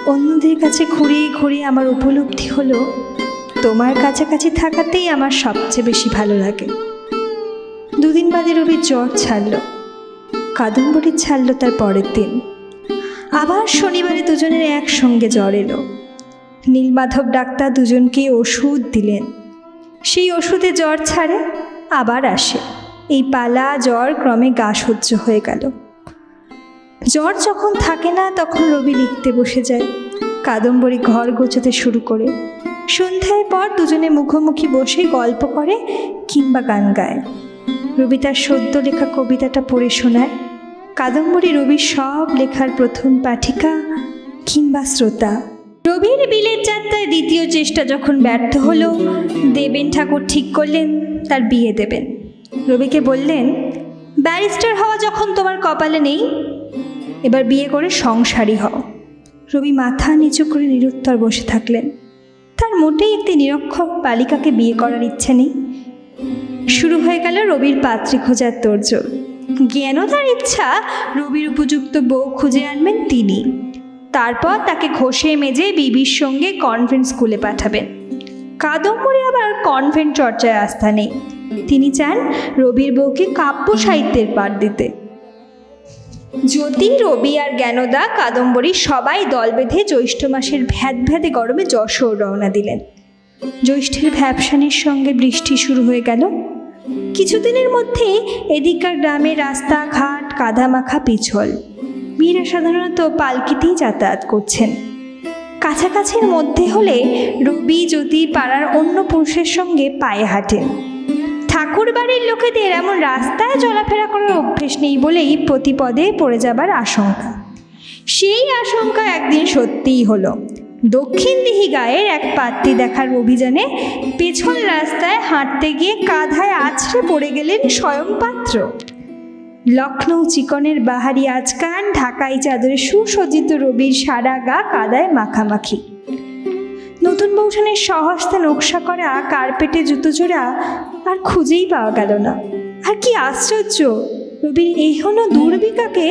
অন্যদের কাছে ঘুরিয়ে ঘুরিয়ে আমার উপলব্ধি হলো তোমার কাছাকাছি থাকাতেই আমার সবচেয়ে বেশি ভালো লাগে। দুদিন বাদে রবির জ্বর ছাড়ল, কাদম্বরীর ছাড়ল তার পরের দিন। আবার শনিবারে দুজনের একসঙ্গে জ্বর এলো। নীলমাধব ডাক্তার দুজনকে ওষুধ দিলেন। সেই ওষুধে জ্বর ছাড়ে, আবার আসে। এই পালা জ্বর ক্রমে গা সহ্য হয়ে গেল। জ্বর যখন থাকে না তখন রবি লিখতে বসে যায়। কাদম্বরী ঘর গোছাতে শুরু করে। সন্ধ্যায় পর দুজনে মুখোমুখি বসে গল্প করে কিংবা গান গায়। রবি তার সদ্য লেখা কবিতাটা পড়ে শোনায়। কাদম্বরী রবির সব লেখার প্রথম পাঠিকা কিংবা শ্রোতা। রবির বিলেত যাত্রায় দ্বিতীয় চেষ্টা যখন ব্যর্থ হলো, দেবেন ঠাকুর ঠিক করলেন তার বিয়ে দেবেন। রবিকে বললেন, ব্যারিস্টার হওয়া যখন তোমার কপালে নেই, এবার বিয়ে করে সংসারী হও। রবি মাথা নিচু করে নিরুত্তর বসে থাকলেন। তার মোটেই একটি নিরক্ষর বালিকাকে বিয়ে করার ইচ্ছে নেই। শুরু হয়ে গেল রবির পাত্রী খোঁজার তোড়জোড়। জ্ঞানও তার ইচ্ছা রবির উপযুক্ত বউ খুঁজে আনবেন তিনি। তারপর তাকে ঘষে মেজে বিবির সঙ্গে কনভেন্ট স্কুলে পাঠাবেন। কাদম্বরী আবার কনভেন্ট চর্চায় আস্থা নেই। তিনি চান রবির বউকে কাব্য সাহিত্যের পাঠ দিতে। জ্যোতি, রবি আর জ্ঞানদা, কাদম্বরী সবাই দল বেঁধে জ্যৈষ্ঠ মাসের ভ্যাদভ্যাদে গরমে যশোর রওনা দিলেন। জ্যৈষ্ঠের ভ্যাবসানের সঙ্গে বৃষ্টি শুরু হয়ে গেল। কিছুদিনের মধ্যে এদিককার গ্রামের রাস্তাঘাট কাদামাখা পিছল। মেয়েরা সাধারণত পালকিতেই যাতায়াত করছেন। কাছাকাছির মধ্যে হলে রবি, জ্যোতি পাড়ার অন্য পুরুষের সঙ্গে পায়ে হাঁটেন। ঠাকুর বাড়ির লোকেদের এমন রাস্তায় চলাফেরা করার অভ্যেস নেই বলেই প্রতিপদে পড়ে যাবার আশঙ্কা। সেই আশঙ্কা একদিন সত্যিই হলো। দক্ষিণ দিহি গায়ের এক পাত্রী দেখার অভিযানে পেছন রাস্তায় হাঁটতে গিয়ে কাঁধায় আছড়ে পড়ে গেলেন স্বয়ং পাত্র। লখনৌ চিকনের বাহারি আজকান, ঢাকাই চাদরে সুসজ্জিত রবির সারা গা কাদায় মাখামাখি। নতুন বৌঠানের সহস্তে নকশা করা কার্পেটে জুতো জোড়া আর খুঁজেই পাওয়া গেল না। আর কি আশ্চর্য, রবির এই হলো দুর্বিকাকে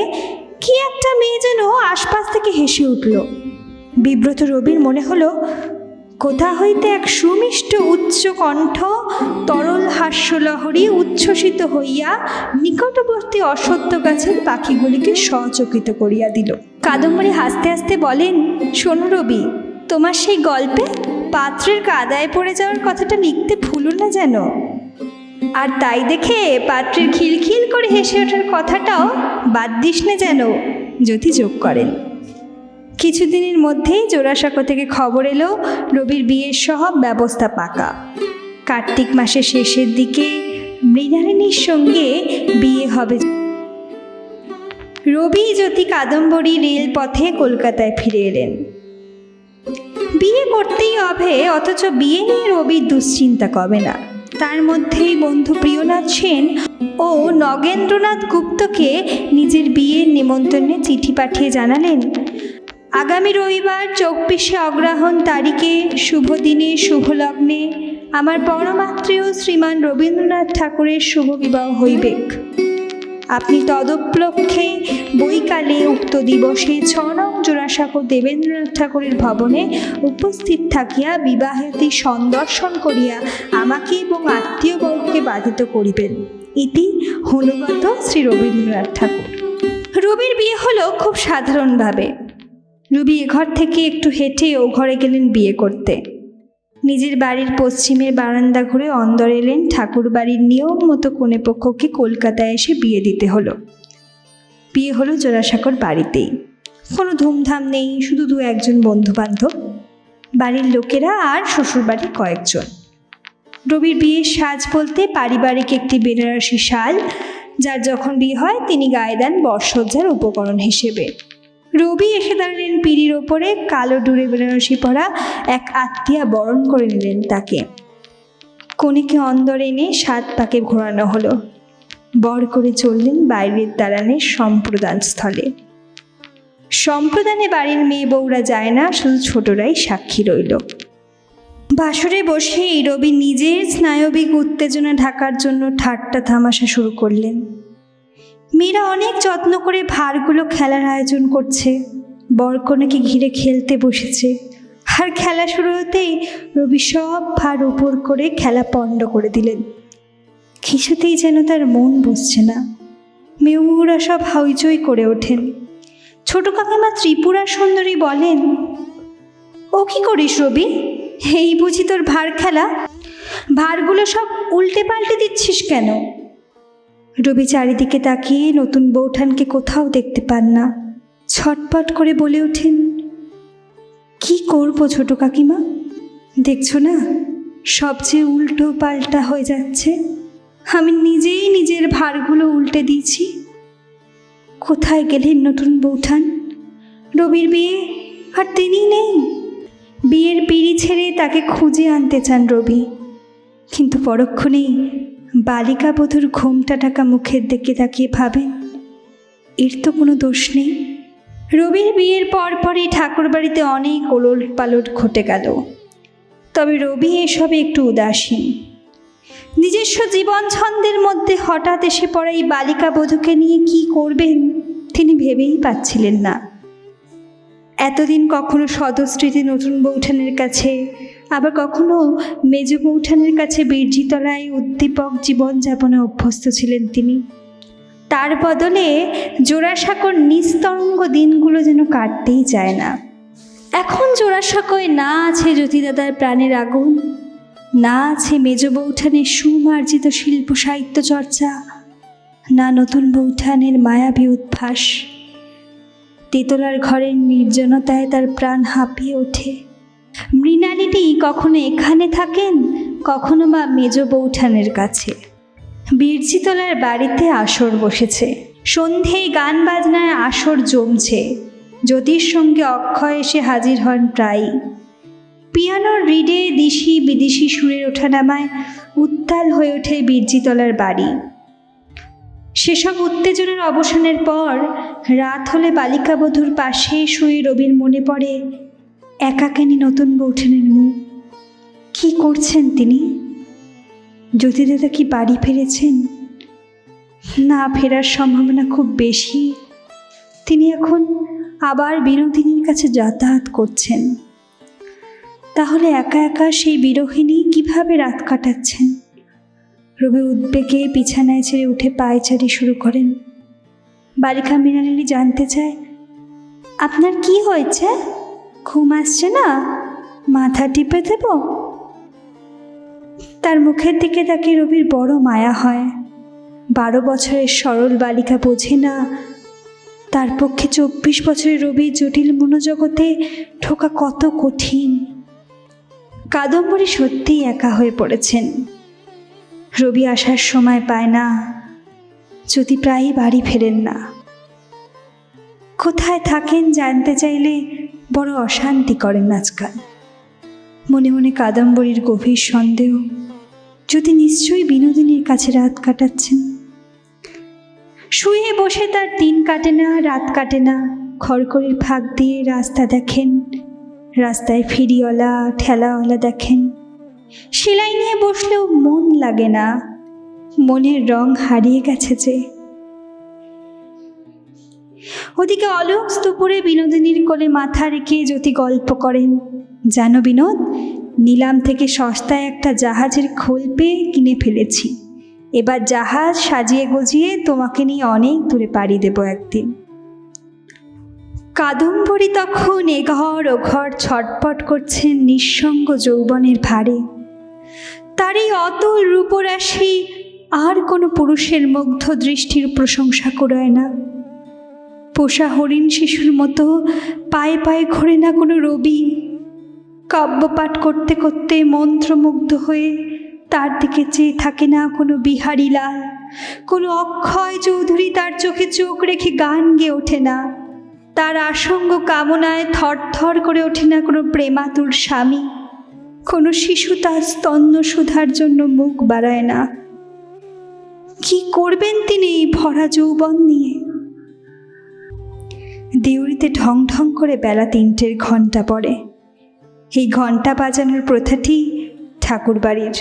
কি একটা মেয়ে যেন আশপাশ থেকে হেসে উঠল। বিব্রত রবির মনে হলো কোথা হইতে এক সুমিষ্ট উচ্চ কণ্ঠ তরল হাস্যলহরী উচ্ছ্বসিত হইয়া নিকটবর্তী অসত্য গাছের পাখিগুলিকে সচকিত করিয়া দিল। কাদম্বরী হাসতে হাসতে বলেন, শোনো রবি, তোমার সেই গল্পে পাত্রের কাদায় পড়ে যাওয়ার কথাটা লিখতে ভুলো না যেন। আর তাই দেখে পাত্রের খিলখিল করে হেসে ওঠার কথাটাও বাদ দিস না যেন, জ্যোতি যোগ করেন। কিছুদিনের মধ্যেই জোড়াসাঁকো থেকে খবর এলো রবির বিয়ের সব ব্যবস্থা পাকা। কার্তিক মাসের শেষের দিকে মৃণালিনীর সঙ্গে বিয়ে হবে। রবি, জ্যোতি, কাদম্বরী রেলপথে কলকাতায় ফিরে এলেন। বিয়ে করতেই হবে, অথচ বিয়ে নিয়ে রবির দুশ্চিন্তা কবে না। তার মধ্যেই বন্ধু প্রিয়নাথ সেন ও নগেন্দ্রনাথ গুপ্তকে নিজের বিয়ের নিমন্ত্রণে চিঠি পাঠিয়ে জানালেন, আগামী রবিবার 24শে অগ্রহায়ণ তারিখে শুভ দিনে শুভ লগ্নে আমার পরমাত্রেয় শ্রীমান রবীন্দ্রনাথ ঠাকুরের শুভ বিবাহ হইবেক। আপনি তদুপলক্ষে বৈকালে উক্ত দিবসে 6 নং জোড়াসাঁকো দেবেন্দ্রনাথ ঠাকুরের ভবনে উপস্থিত থাকিয়া বিবাহটি সন্দর্শন করিয়া আমাকে এবং আত্মীয়বর্গকে বাধিত করিবেন। ইতি হনুগত শ্রী রবীন্দ্রনাথ ঠাকুর। রবির বিয়ে হলো খুব সাধারণভাবে। রবি এঘর থেকে একটু হেঁটে ও ঘরে গেলেন বিয়ে করতে। নিজের বাড়ির পশ্চিমের বারান্দা ঘুরে অন্দর এলেন। ঠাকুর বাড়ির নিয়ম মতো কনেপক্ষকে কলকাতায় এসে বিয়ে দিতে হলো। বিয়ে হলো জোড়াসাঁকোর বাড়িতেই। কোনো ধুমধাম নেই, শুধু 2-1 বন্ধু বান্ধব, বাড়ির লোকেরা আর শ্বশুরবাড়ির কয়েকজন। রবির বিয়ের সাজ বলতে পারিবারিক একটি বেনারসি শাল, যার যখন বিয়ে হয় তিনি গায়ে দেন বরসজ্জার উপকরণ হিসেবে। রবি এসে দাঁড়ালেন পিঁড়ির ওপরে। কালো ডুরে বেনারসি পরা এক আত্মীয়া বরণ করে নিলেন তাকে। কনেকে অন্দর এনে 7 পাকে ঘোরানো হলো। বর করে চললেন বাইরের দালানের সম্প্রদান স্থলে। সম্প্রদানে বাড়ির মেয়ে বউরা যায় না, শুধু ছোটরাই সাক্ষী রইল। বাসরে বসেই রবি নিজের স্নায়বিক উত্তেজনা ঢাকার জন্য ঠাট্টা তামাশা শুরু করলেন। মেয়েরা অনেক যত্ন করে ভারগুলো খেলার আয়োজন করছে, বরকনেকে ঘিরে খেলতে বসেছে। আর খেলা শুরু হতেই রবি সব ভার উপর করে খেলা পণ্ড করে দিলেন। কিছুতেই যেন তার মন বসছে না। মেয়েরা সব হইচই করে ওঠেন। ছোট কাকিমা ত্রিপুরা সুন্দরী বলেন, ও কি করিস রবি? এই বুঝি তোর ভার খেলা? ভারগুলো সব উল্টে পাল্টে দিচ্ছিস কেন? রবি চারিদিকে তাকিয়ে নতুন বৌঠানকে কোথাও দেখতে পান না। ছটপট করে বলে ওঠেন, কি করবো ছোট কাকিমা? দেখছো না সবচেয়ে উল্টো পাল্টা হয়ে যাচ্ছে। আমি নিজেই নিজের ভারগুলো উল্টে দিয়েছি। কোথায় গেলেন নতুন বৌঠান? রবির বিয়ে আর তিনি নেই। বিয়ের পিঁড়ি ছেড়ে তাকে খুঁজে আনতে চান রবি, কিন্তু পরক্ষণেই বালিকা বধূর ঘোমটা ঢাকা মুখের দিকে তাকিয়ে ভাবেন, এর তো কোনো দোষ নেই। রবির বিয়ের পরপরই ঠাকুর বাড়িতে অনেক ওলট পালট ঘটে গেল। তবে রবি এসবে একটু উদাসীন। নিজস্ব জীবন ছন্দের মধ্যে হঠাৎ এসে পড়া এই বালিকা বধূকে নিয়ে কি করবেন তিনি ভেবেই পাচ্ছিলেন না। এতদিন কখনো সদস্মৃতি নতুন বৌঠানের কাছে আবার কখনো মেজ বৌঠানের কাছে বীরজিতলায় উদ্দীপক জীবনযাপনে অভ্যস্ত ছিলেন তিনি। তার বদলে জোড়াসাঁকোর নিস্তরঙ্গ দিনগুলো যেন কাটতেই চায় না। এখন জোড়াসাঁকোয় না আছে জ্যোতিদাদার প্রাণের আগুন, না আছে মেজ বৌঠানের সুমার্জিত শিল্প সাহিত্য চর্চা, না নতুন বৌঠানের মায়াবী উদ্ভাস। তেতলার ঘরের নির্জনতায় তার প্রাণ হাঁপিয়ে ওঠে। মৃণালিনী কখনো এখানে থাকেন, কখনো বা মেজ বৌঠানের কাছে। বীরজিতলার বাড়িতে আসর বসেছে। সন্ধেয় গান বাজনায় আসর জমছে। জ্যোতির সঙ্গে অক্ষয় এসে হাজির হন প্রায়ই। পিয়ানোর রিডে দিশি বিদেশি সুরের ওঠানামায় উত্তাল হয়ে ওঠে বীরজিতলার বাড়ি। সেসব উত্তেজনার অবসানের পর রাত হলে বালিকাবধূর পাশে শুয়ে রবির মনে পড়ে একাকিনী নতুন বৌঠানের মুখ। কি করছেন তিনি? জ্যোতিদাদা কি বাড়ি ফিরেছেন? না ফেরার সম্ভাবনা খুব বেশি। তিনি এখন আবার বিনোদিনীর কাছে যাতায়াত করছেন। তাহলে একা একা সেই বিরোহিণী কিভাবে রাত কাটাচ্ছেন? রবি উদ্বেগে বিছানায় ছেড়ে উঠে পায়চারি শুরু করেন। বালিকা মৃণালিনী জানতে চায়, আপনার কি হয়েছে? ঘুম আসছে না? মাথা টিপে দেব? তার মুখের দিকে তাকে রবির বড় মায়া হয়। 12 বছরের সরল বালিকা বোঝে না তার পক্ষে 24 বছরের রবির জটিল মনোজগতে ঢোকা কত কঠিন। কাদম্বরী সত্যিই একা হয়ে পড়েছেন। রবি আসার সময় পায় না, যদি প্রায়ই বাড়ি ফেরেন না। কোথায় থাকেন জানতে চাইলে বড় অশান্তি করেন আজকাল। মনে মনে কাদম্বরীর গভীর সন্দেহ, যদি নিশ্চয়ই বিনোদিনীর কাছে রাত কাটাচ্ছেন। শুয়ে বসে তার দিন কাটে না, রাত কাটে না। খড়খড়ির ফাঁক দিয়ে রাস্তা দেখেন, রাস্তায় ফেরিওয়ালা ঠেলাওয়ালা দেখেন। সেলাই নিয়ে বসলেও মন লাগে না, মনের রং হারিয়ে গেছে যে। ওদিকে অলক স্তূপুরে বিনোদিনীর কোলে মাথা রেখে জ্যোতি গল্প করেন, জানো বিনোদ, নিলাম থেকে সস্তায় একটা জাহাজের খোল পেয়ে কিনে ফেলেছি। এবার জাহাজ সাজিয়ে গুজিয়ে তোমাকে নিয়ে অনেক দূরে পাড়ি দেব একদিন। কাদম্বরী তখন এঘর ওঘর ছটপট করছেন নিঃসঙ্গ যৌবনের ভারে। তার এই অতুল রূপরাশি আর কোনো পুরুষের মুগ্ধ দৃষ্টির প্রশংসা কুড়ায় না। পোষা হরিণ শিশুর মতো পায়ে পায়ে ঘোরে না কোনো রবি। কাব্যপাঠ করতে করতে মন্ত্রমুগ্ধ হয়ে তার দিকে চেয়ে থাকে না কোনো বিহারীলাল, কোনো অক্ষয় চৌধুরী তার চোখে চোখ রেখে গান গেয়ে ওঠে না। তার আসঙ্গ কামনায় থরথর করে ওঠে না কোনো প্রেমাতুর স্বামী, কোনো শিশু তার স্তন্য সুধার জন্য মুখ বাড়ায় না। কি করবেন তিনি এই ভরা যৌবন নিয়ে? দেউড়িতে ঢং ঢং করে বেলা 3টের ঘণ্টা পড়ে। এই ঘণ্টা বাজানোর প্রথাটি ঠাকুর বাড়ির।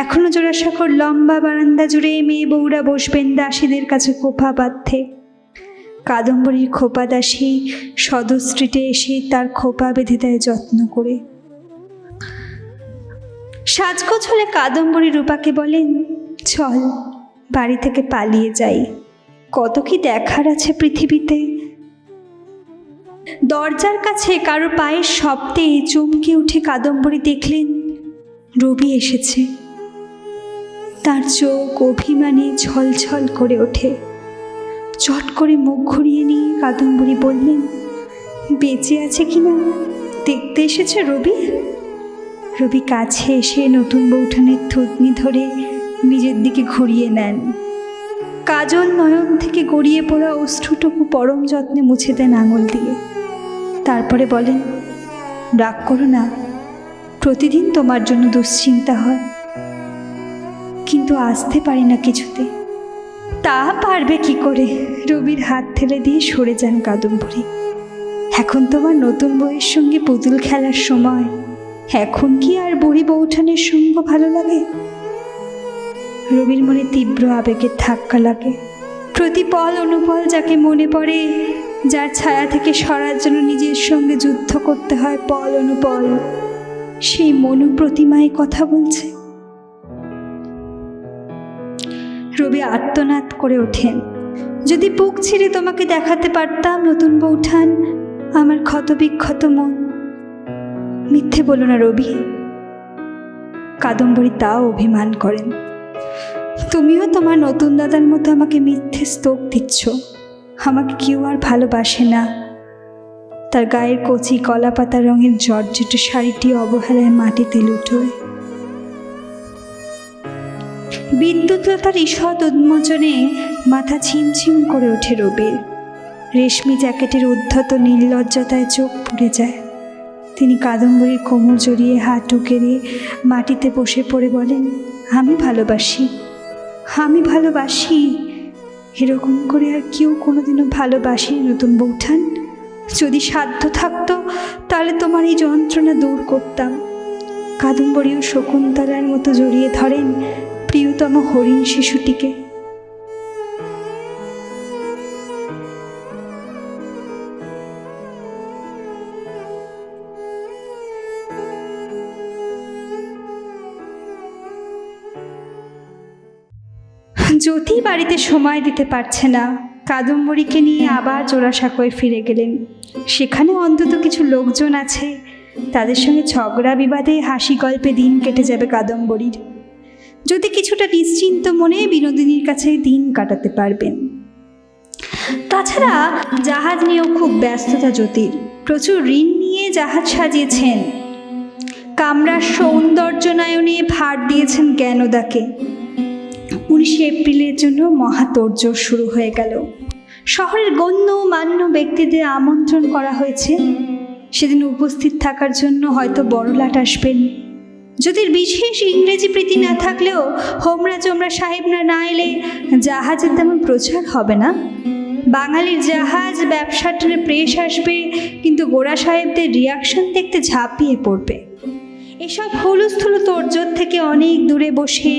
এখনো জোড়াসাঁকোর লম্বা বারান্দা জুড়ে মেয়ে বউরা বসবেন দাসীদের কাছে খোপা বাঁধতে। কাদম্বরীর খোপা দাসী সদর স্ট্রিটে এসে তার খোপা বেঁধে দেয় যত্ন করে। সাজগোজ হলে কাদম্বরী রূপাকে বলেন, চল বাড়ি থেকে পালিয়ে যাই, কত কি দেখার আছে পৃথিবীতে। দরজার কাছে কারো পায়ের শব্দে চমকে উঠে কাদম্বরী দেখলেন রবি এসেছে। তার চোখ অভিমানে ছলছল করে ওঠে। চট করে মুখ ঘুরিয়ে নিয়ে কাদম্বরী বললেন, বেঁচে আছে কিনা দেখতে এসেছে রবি? রবি কাছে এসে নতুন বৌঠানের থুতনি ধরে নিজের দিকে ঘুরিয়ে নেন। কাজল নয়ন থেকে গড়িয়ে পড়া অশ্রুটুকু পরম যত্নে মুছে দেন আঙুল দিয়ে। তারপরে বলেন, রাগ করো না, প্রতিদিন তোমার জন্য দুশ্চিন্তা হয়, কিন্তু আসতে পারি না কিছুতে। তা পারবে কি করে? রবির হাত ঠেলে দিয়ে সরে যান কাদম্বরী। এখন তোমার নতুন বউয়ের সঙ্গে পুতুল খেলার সময়, এখন কি আর বুড়ি বৌঠানের সঙ্গ ভালো লাগে? রবির মনে তীব্র আবেগের ধাক্কা লাগে। প্রতিপল অনুপল যাকে মনে পড়ে, যার ছায়া থেকে সরার জন্য নিজের সঙ্গে যুদ্ধ করতে হয় পল অনুপল, সেই মনোপ্রতিমায় কথা বলছে। রবি আর্তনাদ করে ওঠেন, যদি বুক ছিঁড়ে তোমাকে দেখাতে পারতাম নতুন বউঠান, আমার ক্ষতবিক্ষত মন। মিথ্যে বলো না রবি। কাদম্বরী তাও অভিমান করেন, তুমিও তোমার নতুন দাদার মতো আমাকে মিথ্যে স্তোক দিচ্ছ। আমাকে কেউ আর ভালোবাসে না। তার গায়ের কচি কলা পাতা রঙের জর্জেট শাড়িটি অবহেলায় মাটিতে লুটোয়। বিদ্যুৎলতার ঈষৎ উন্মোচনে মাথা ছিমছিম করে ওঠে রবির। রেশমি জ্যাকেটের উদ্ধত নির্লজ্জতায় চোখ পুড়ে যায়। তিনি কাদম্বরীর কোমর জড়িয়ে হাঁটু গেড়ে মাটিতে বসে পড়ে বলেন, আমি ভালোবাসি, আমি ভালোবাসি। এরকম করে আর কেউ কোনোদিনও ভালোবাসেনি নতুন বউঠান। যদি সাধ্য থাকতো তাহলে তোমার এই যন্ত্রণা দূর করতাম। কাদম্বরীও শকুন্তলার মতো জড়িয়ে ধরেন প্রিয়তম হরিণ শিশুটিকে। জ্যোতি বাড়িতে সময় দিতে পারছে না। কাদম্বরীকে নিয়ে আবার জোড়াসাঁকোয় ফিরে গেলেন। সেখানে অন্তত কিছু লোকজন আছে, তাদের সঙ্গে ঝগড়া বিবাদে হাসি গল্পে দিন কেটে যাবে কাদম্বরীর। যদি কিছুটা নিশ্চিন্ত মনে বিনোদিনীর কাছে দিন কাটাতে পারবেন। তাছাড়া জাহাজ নিয়েও খুব ব্যস্ততা জ্যোতির। প্রচুর ঋণ নিয়ে জাহাজ সাজিয়েছেন। কামরার সৌন্দর্যনায়নে ভার দিয়েছেন জ্ঞানদাকে। 19 এপ্রিলের জন্য মহা তোড়জোড় শুরু হয়ে গেল। শহরের গণ্য মান্য ব্যক্তিদের আমন্ত্রণ করা হয়েছে। সেদিন উপস্থিত থাকার জন্য হয়তো বড়লাট আসবেন। যদি বিশেষ ইংরেজি প্রীতি না থাকলেও হোমরা চোমরা সাহেবরা না এলে জাহাজের তেমন প্রচার হবে না। বাঙালির জাহাজ ব্যবসাটার প্রেস আসবে, কিন্তু গোড়া সাহেবদের রিয়াকশন দেখতে ঝাঁপিয়ে পড়বে। এসব হুলস্থুল তোড়জোড় থেকে অনেক দূরে বসে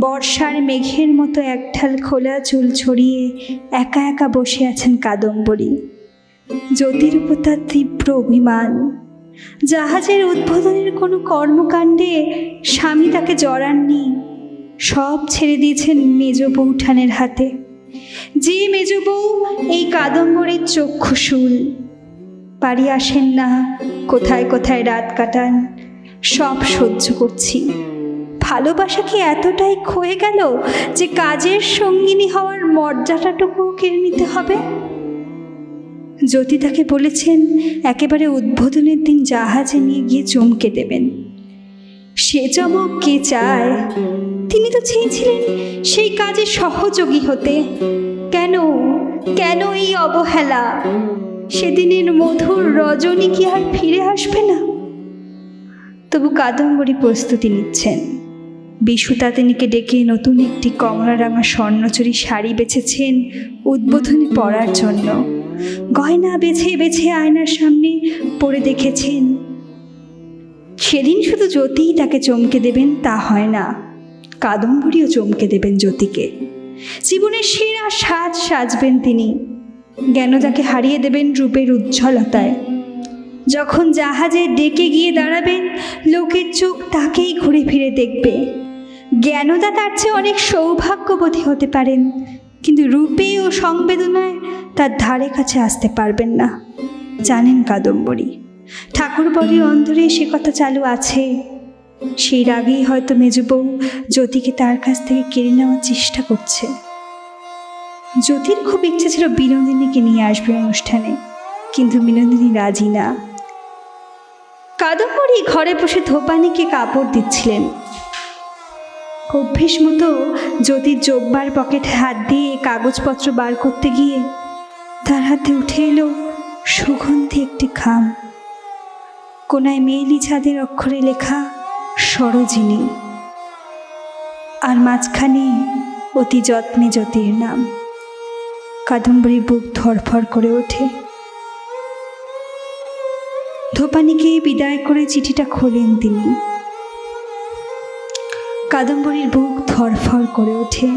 বর্ষার মেঘের মতো একঢাল খোলা চুল ছড়িয়ে একা একা বসে আছেন কাদম্বরী। জ্যোতির উপর তার তীব্র অভিমান। জাহাজের উদ্বোধনের কোনো কর্মকাণ্ডে স্বামী তাকে জড়াননি। সব ছেড়ে দিয়েছেন মেজ বউঠানের হাতে। যে মেজ বউ এই কাদম্বরীর চক্ষুশূল। বাড়ি আসেন না, কোথায় কোথায় রাত কাটান, সব সহ্য করছি। ভালোবাসা কি এতটাই ক্ষয়ে গেল যে কাজের সঙ্গিনী হওয়ার মর্যাদাটুকুও কেড়ে নিতে হবে? জ্যোতি তাকে বলেছেন একেবারে উদ্বোধনের দিন জাহাজে নিয়ে গিয়ে চমকে দেবেন। সে চমক কে চায়? তিনি তো চেয়েছিলেন সেই কাজে সহযোগী হতে। কেন কেন এই অবহেলা? সেদিনের মধুর রজনী কি আর ফিরে আসবে না? তবু কাদম্বরী প্রস্তুতি নিচ্ছেন। বিশু তাঁতিনীকে ডেকে নতুন একটি কমলারাঙা স্বর্ণচুরি শাড়ি বেছেছেন উদ্বোধনে পরার জন্য। গয়না বেছে বেছে আয়নার সামনে পরে দেখেছেন। সেদিন শুধু জ্যোতিই তাকে চমকে দেবেন তা হয় না, কাদম্বরীও চমকে দেবেন জ্যোতিকে। জীবনের সেরা সাজ সাজবেন তিনি। জ্ঞানদাকে হারিয়ে দেবেন রূপের উজ্জ্বলতায়। যখন জাহাজে ডেকে গিয়ে দাঁড়াবেন, লোকের চোখ তাকেই ঘুরে ফিরে দেখবে। জ্ঞানদা তার চেয়ে অনেক সৌভাগ্যবতী হতে পারেন, কিন্তু রূপে ও সংবেদনায় তার ধারে কাছে আসতে পারবেন না। জানেন কাদম্বরী, ঠাকুরবাড়ির অন্তরে সে কথা চালু আছে। সেই রাগেই হয়তো মেজবউ জ্যোতিকে তার কাছ থেকে কেড়ে নেওয়ার চেষ্টা করছে। জ্যোতির খুব ইচ্ছে ছিল বিনোদিনীকে নিয়ে আসবে অনুষ্ঠানে, কিন্তু বিনোদিনী রাজি না। কাদম্বরী ঘরে বসে ধোপানিকে কাপড় দিচ্ছিলেন। অভ্যেস মতো জ্যোতির জোব্বার পকেটে হাত দিয়ে কাগজপত্র বার করতে গিয়ে তার হাতে উঠে এলো সুগন্ধি একটি খাম। কোনায় মেয়েলি ছাদের অক্ষরে লেখা সরোজিনী, আর মাঝখানে অতি যত্নে জ্যোতির নাম। কাদম্বরীর বুক ধরফর করে ওঠে। ধোপানিকে বিদায় করে চিঠিটা খোলেন তিনি। কাদম্বরীর বুক ধরফর করে ওঠে।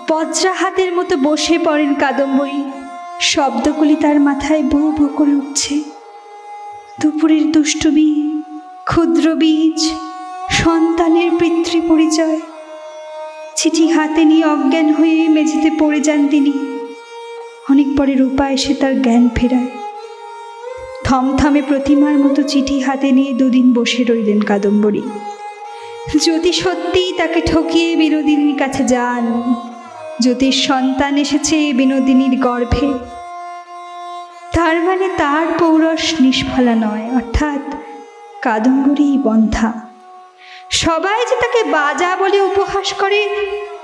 বজ্রাহাতের মতো বসে পড়েন কাদম্বরী। শব্দগুলি তার মাথায় বউ বউ করে উঠছে। দুপুরের দুষ্টুমি, ক্ষুদ্র বীজ, সন্তানের পিতৃ পরিচয়। চিঠি হাতে নিয়ে অজ্ঞান হয়ে মেঝেতে পড়ে যান তিনি। অনেক পরে রূপা এসে তার জ্ঞান ফেরায়। থমথমে প্রতিমার মতো চিঠি হাতে নিয়ে দুদিন বসে রইলেন কাদম্বরী। জ্যোতি সত্যিই তাকে ঠকিয়ে বিনোদিনীর কাছে যান। জ্যোতির সন্তান এসেছে বিনোদিনীর গর্ভে। তার মানে তার পৌরস নিষ্ফলা নয়, অর্থাৎ কাদম্বরী বন্ধ্যা। সবাই যে তাকে বাজা বলে উপহাস করে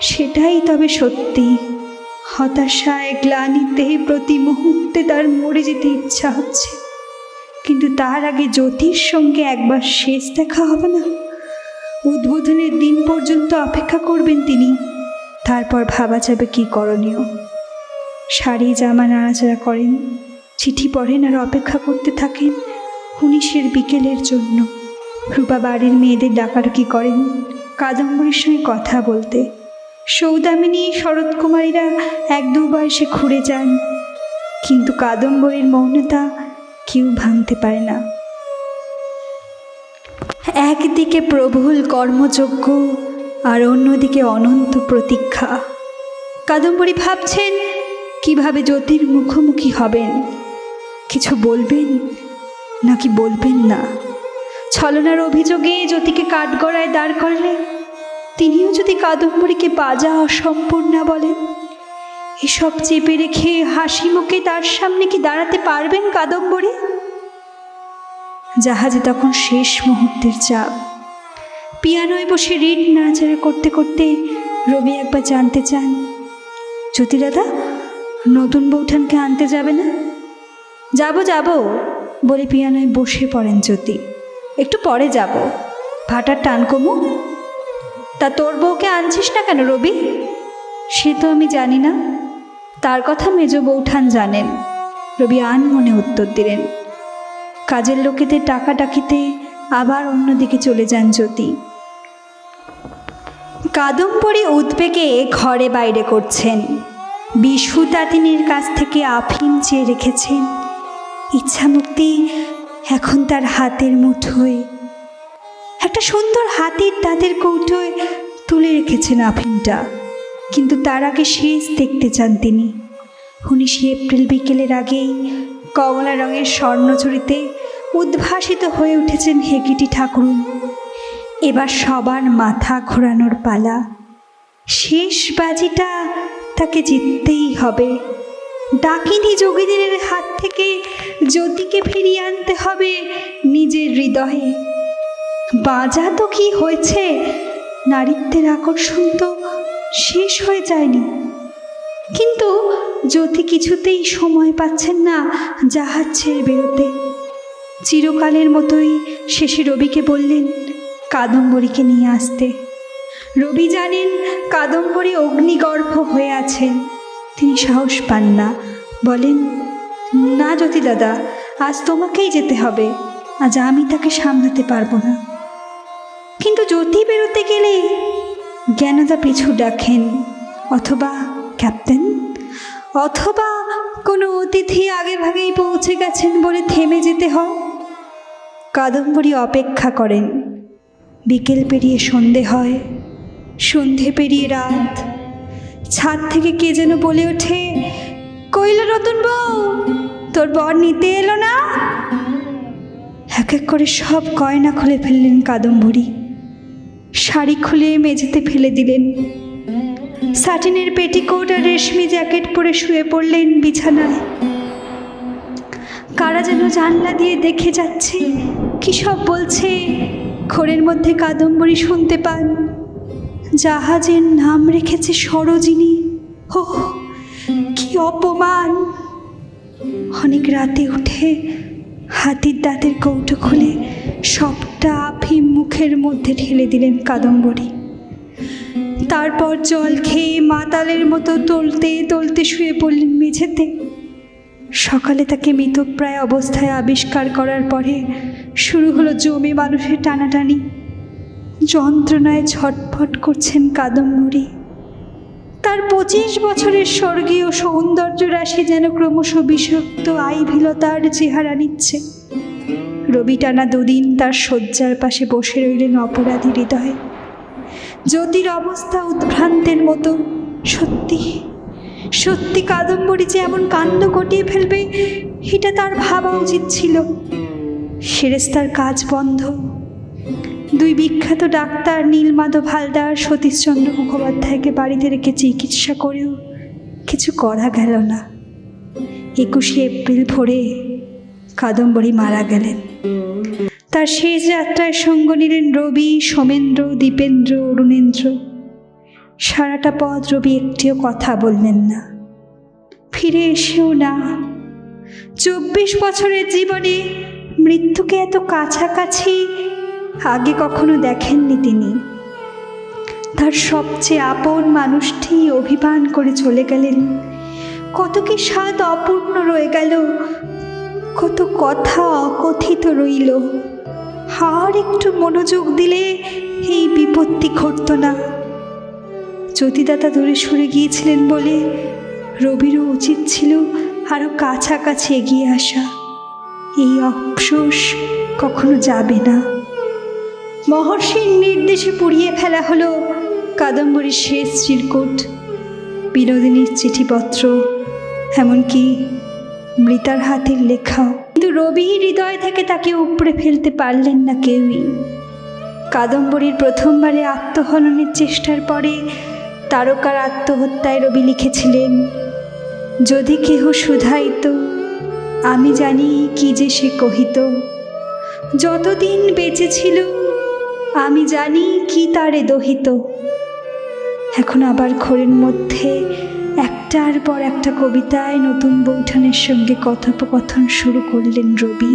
সেটাই তবে সত্যি। হতাশায়, গ্লানিতে প্রতি মুহূর্তে তার মরে যেতে ইচ্ছা হচ্ছে, কিন্তু তার আগে জ্যোতির সঙ্গে একবার শেষ দেখা হবে না? উদ্বোধনের দিন পর্যন্ত অপেক্ষা করবেন তিনি, তারপর ভাবা যাবে কি করণীয়। শাড়ি জামা নাড়াচাড়া করেন, চিঠি পড়েন আর অপেক্ষা করতে থাকেন 19-এর বিকেলের জন্য। রূপা বাড়ির মেয়েদের ডাকাডাকি করেন কাদম্বরীর সঙ্গে কথা বলতে। সৌদামিনী, শরৎকুমারীরা 1-2বার সে ঘুরে যান, কিন্তু কাদম্বরীর মৌনতা কেউ ভাঙতে পারে না। একদিকে প্রবল কর্মযজ্ঞ আর অন্যদিকে অনন্ত প্রতীক্ষা। কাদম্বরী ভাবছেন কিভাবে জ্যোতির মুখোমুখি হবেন। কিছু বলবেন নাকি বলবেন না? ছলনার অভিযোগে জ্যোতিকে কাঠগড়ায় দাঁড় করলে তিনিও যদি কাদম্বরীকে বাজা অসম্পূর্ণা বলেন, এসব চেপে রেখে হাসি মুখে তার সামনে কি দাঁড়াতে পারবেন কাদম্বরী? জাহাজে তখন শেষ মুহূর্তের চাপ। পিয়ানোয় বসে রিড নাড়াচাড়া করতে করতে রবি একবার জানতে চান, জ্যোতি দাদা, নতুন বৌঠানকে আনতে যাবে না? যাব বলে পিয়ানোয় বসে পড়েন জ্যোতি। একটু পরে যাব, ভাটার টান কমু। তা তোর বউকে আনছিস না কেন রবি? সে তো আমি জানি না, তার কথা মেজ বৌঠান জানেন। রবি আনমনে উত্তর দিলেন। কাজের লোকেদের টাকা ডাকিতে আবার অন্যদিকে চলে যান জ্যোতি। কাদম্বরী উদ্বেগে ঘরে বাইরে করছেন। বিশু তাতিনীর কাছ থেকে আফিম চেয়ে রেখেছেন। ইচ্ছামুক্তি এখন তার হাতের মুঠোয়। একটা সুন্দর হাতির দাঁতের কৌটোয় তুলে রেখেছেন আফিমটা, কিন্তু তার আগে শেষ দেখতে চান তিনি। 19 এপ্রিল বিকেলের আগেই কমলা রঙের স্বর্ণচুরিতে উদ্ভাসিত হয়ে উঠেছেন হেকিটি ঠাকুরুন। এবার সবার মাথা ঘোরানোর পালা। শেষ বাজিটা তাকে জিততেই হবে। ডাকিনী যোগিনীর হাত থেকে জ্যোতিকে ফিরিয়ে আনতে হবে নিজের হৃদয়ে। বাজা তো কি হয়েছে, নারীত্বের আকর্ষণ তো শেষ হয়ে যায়নি। কিন্তু জ্যোতি কিছুতেই সময় পাচ্ছেন না জাহাজ ছেড়ে বেরোতে। চিরকালের মতোই শেষে রবিকে বললেন কাদম্বরীকে নিয়ে আসতে। রবি জানেন কাদম্বরী অগ্নিগর্ভ হয়ে আছেন, তিনি সাহস পান না। বলেন, না জ্যোতি দাদা, আজ তোমাকেই যেতে হবে, আজ আমি তাকে সামলাতে পারবো না। কিন্তু জ্যোতি বেরোতে গেলে জ্ঞানদা পিছু ডাকেন, অথবা ক্যাপ্টেন, অথবা কোনো অতিথি আগে ভাগেই পৌঁছে গেছেন বলে থেমে যেতে হয়। কাদম্বরী অপেক্ষা করেন। বিকেল পেরিয়ে সন্ধে হয়, সন্ধে পেরিয়ে রাত। ছাদ থেকে কে যেন বলে ওঠে, কইল নতুন বউ, তোর বর নিতে এলো না? এক এক করে সব গয়না খুলে ফেললেন কাদম্বরী। শাড়ি খুলে মেঝেতে ফেলে দিলেন। সাটিনের পেটিকোট আর রেশমি জ্যাকেট পরে শুয়ে পড়লেন বিছানায়। কারা যেন জানলা দিয়ে দেখে যাচ্ছে, কি সব বলছে। ঘোরের মধ্যে কাদম্বরী শুনতে পান, জাহাজের নাম রেখেছে সরোজিনী। ও কি অপমান! অনেক রাতে উঠে হাতির দাঁতের কৌটো খুলে সবটা আফিম মুখের মধ্যে ঢেলে দিলেন কাদম্বরী। তারপর জল খেয়ে মাতালের মতো টলতে টলতে শুয়ে পড়লেন মেঝেতে। সকালে তাকে মৃতপ্রায় অবস্থায় আবিষ্কার করার পরে শুরু হলো জমে মানুষের টানাটানি। যন্ত্রণায় ছটফট করছেন কাদম্বরী। তার 25 বছরের স্বর্গীয় সৌন্দর্য রাশি যেন ক্রমশ বিষাক্ত আইভিলতার চেহারা নিচ্ছে। রবি টানা দুদিন তার শয্যার পাশে বসে রইলেন অপরাধী হৃদয়ে। জ্যোতির অবস্থা উদ্ভ্রান্তের মতো। সত্যি সত্যি কাদম্বরী যে এমন কাণ্ড ঘটিয়ে ফেলবে এটা তার ভাবা উচিত ছিল। সেরেস্তার কাজ বন্ধ। দুই বিখ্যাত ডাক্তার নীলমাধব হালদার সতীশচন্দ্র মুখোপাধ্যায়কে বাড়িতে রেখে চিকিৎসা করেও কিছু করা গেল না। 21শে এপ্রিল ভোরে কাদম্বরী মারা গেলেন। তার শেষ যাত্রায় সঙ্গ নিলেন রবি, সোমেন্দ্র, দীপেন্দ্র, অরুণেন্দ্র। সারাটা পথ রবি একটিও কথা বললেন না, ফিরে এসেও না। 24 বছরের জীবনে মৃত্যুকে এত কাছাকাছি আগে কখনো দেখেননি তিনি। তার সবচেয়ে আপন মানুষটি অভিমান করে চলে গেলেন। কত কি স্বাদ অপূর্ণ রয়ে গেল, কত কথা অকথিত রইল। আর একটু মনোযোগ দিলে এই বিপত্তি ঘটত না। জ্যোতিদাতা দূরে সরে গিয়েছিলেন বলে রবিরও উচিত ছিল আরো কাছাকাছি এগিয়ে আসা। এই অফসোস কখনো যাবে না। মহর্ষির নির্দেশে পুড়িয়ে ফেলা হলো কাদম্বরীর শেষ চিরকুট, বিনোদিনীর চিঠিপত্র, এমনকি মৃতার হাতের লেখাও। কিন্তু রবি হৃদয় থেকে তাকে উপড়ে ফেলতে পারলেন না কেউই। কাদম্বরীর প্রথমবারে আত্মহননের চেষ্টার পরে তারকার আত্মহত্যায় রবি লিখেছিলেন, যদি কেহ শুধাইত আমি জানি কি যে সে কহিত, যতদিন বেঁচে ছিল আমি জানি কি তারে দহিত। এখন আবার ঘোরের মধ্যে একটার পর একটা কবিতায় নতুন বৌঠানের সঙ্গে কথোপকথন শুরু করলেন রবি।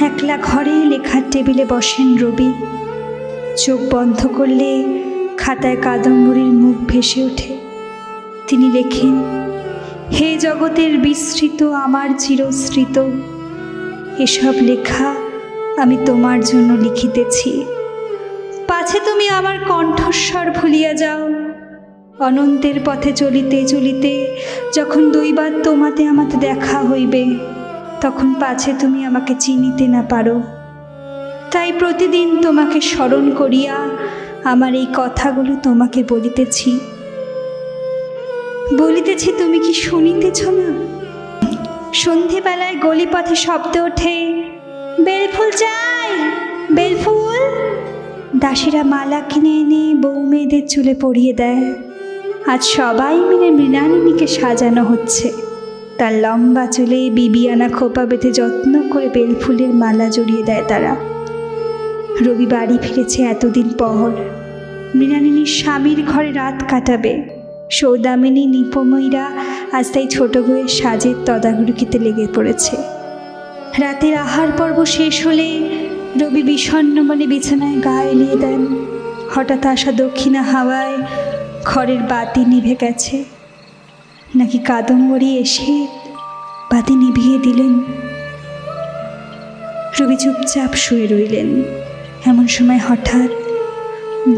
একলা ঘরে লেখার টেবিলে বসেন রবি। চোখ বন্ধ করলে খাতায় কাদম্বরীর মুখ ভেসে ওঠে। তিনি লেখেন, হে জগতের বিস্মৃত আমার চিরস্মৃত, এসব লেখা আমি তোমার জন্য লিখিতেছি। পাছে তুমি আমার কণ্ঠস্বর ভুলিয়া যাও, অনন্তের পথে চলিতে চলিতে যখন দৈবাৎ তোমাতে আমাতে দেখা হইবে, তখন পাছে তুমি আমাকে চিনিতে না পারো। তাই প্রতিদিন তোমাকে স্মরণ করিয়া আমার এই কথাগুলো তোমাকে বলিতেছি। তুমি কি শুনিতেছ না? সন্ধেবেলায় গলিপথে শব্দ ওঠে, বেলফুল চাই, বেলফুল। দাসীরা মালা কিনে এনে বউ মেয়েদের চুলে পরিয়ে দেয়। আজ সবাই মিলে মৃণালিনীকে সাজানো হচ্ছে। তার লম্বা চুলে বিবিয়ানা খোপা বেঁধে যত্ন করে বেলফুলের মালা জড়িয়ে দেয় তারা। রবি বাড়ি ফিরেছে এতদিন পর। মৃণালিনীর স্বামীর ঘরে রাত কাটাবে। সৌদামিনী নিপময়ীরা আজ তাই ছোট বউয়ের সাজের তদারকিতে লেগে পড়েছে। রাতের আহার পর্ব শেষ হলে রবি বিষণ্ণ মনে বিছানায় গা এলিয়ে দেন। হঠাৎ আসা দক্ষিণা হাওয়ায় ঘরের বাতি নিভে গেছে। নাকি কাদম্বরী এসে বাতি নিভিয়ে দিলেন? রবি চুপচাপ শুয়ে রইলেন। এমন সময় হঠাৎ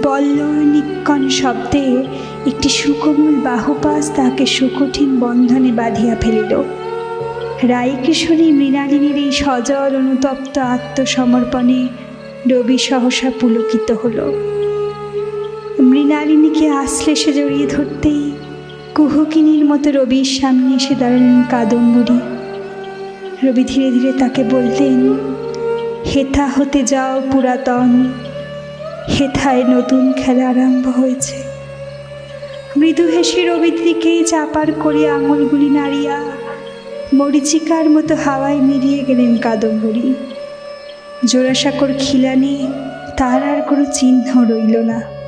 বল্লর নিক্কণ শব্দে একটি সুকোমল বাহুপাশ তাকে সুকঠিন বন্ধনে বাঁধিয়া ফেলিল। রায়কিশোরী মৃণালিনীর এই সজল অনুতপ্ত আত্মসমর্পণে রবি সহসা পুলকিত হল। মৃণালিনীকে আশ্লেষে জড়িয়ে ধরতেই কুহকিনীর মতো রবির সামনে এসে দাঁড়ালেন কাদম্বরী। রবি ধীরে ধীরে তাকে বললেন, হেথা হতে যাও পুরাতন, হেথায় নতুন খেলা আরম্ভ হয়েছে। মৃদু হেসে রবির দিকেই চাপার করে আঙুলগুলি নাড়িয়া মরীচিকার মতো হাওয়ায় মিলিয়ে গেলেন কাদম্বরী। জোড়াসাঁকোর খিলানে তার আর কোনো চিহ্ন রইল না।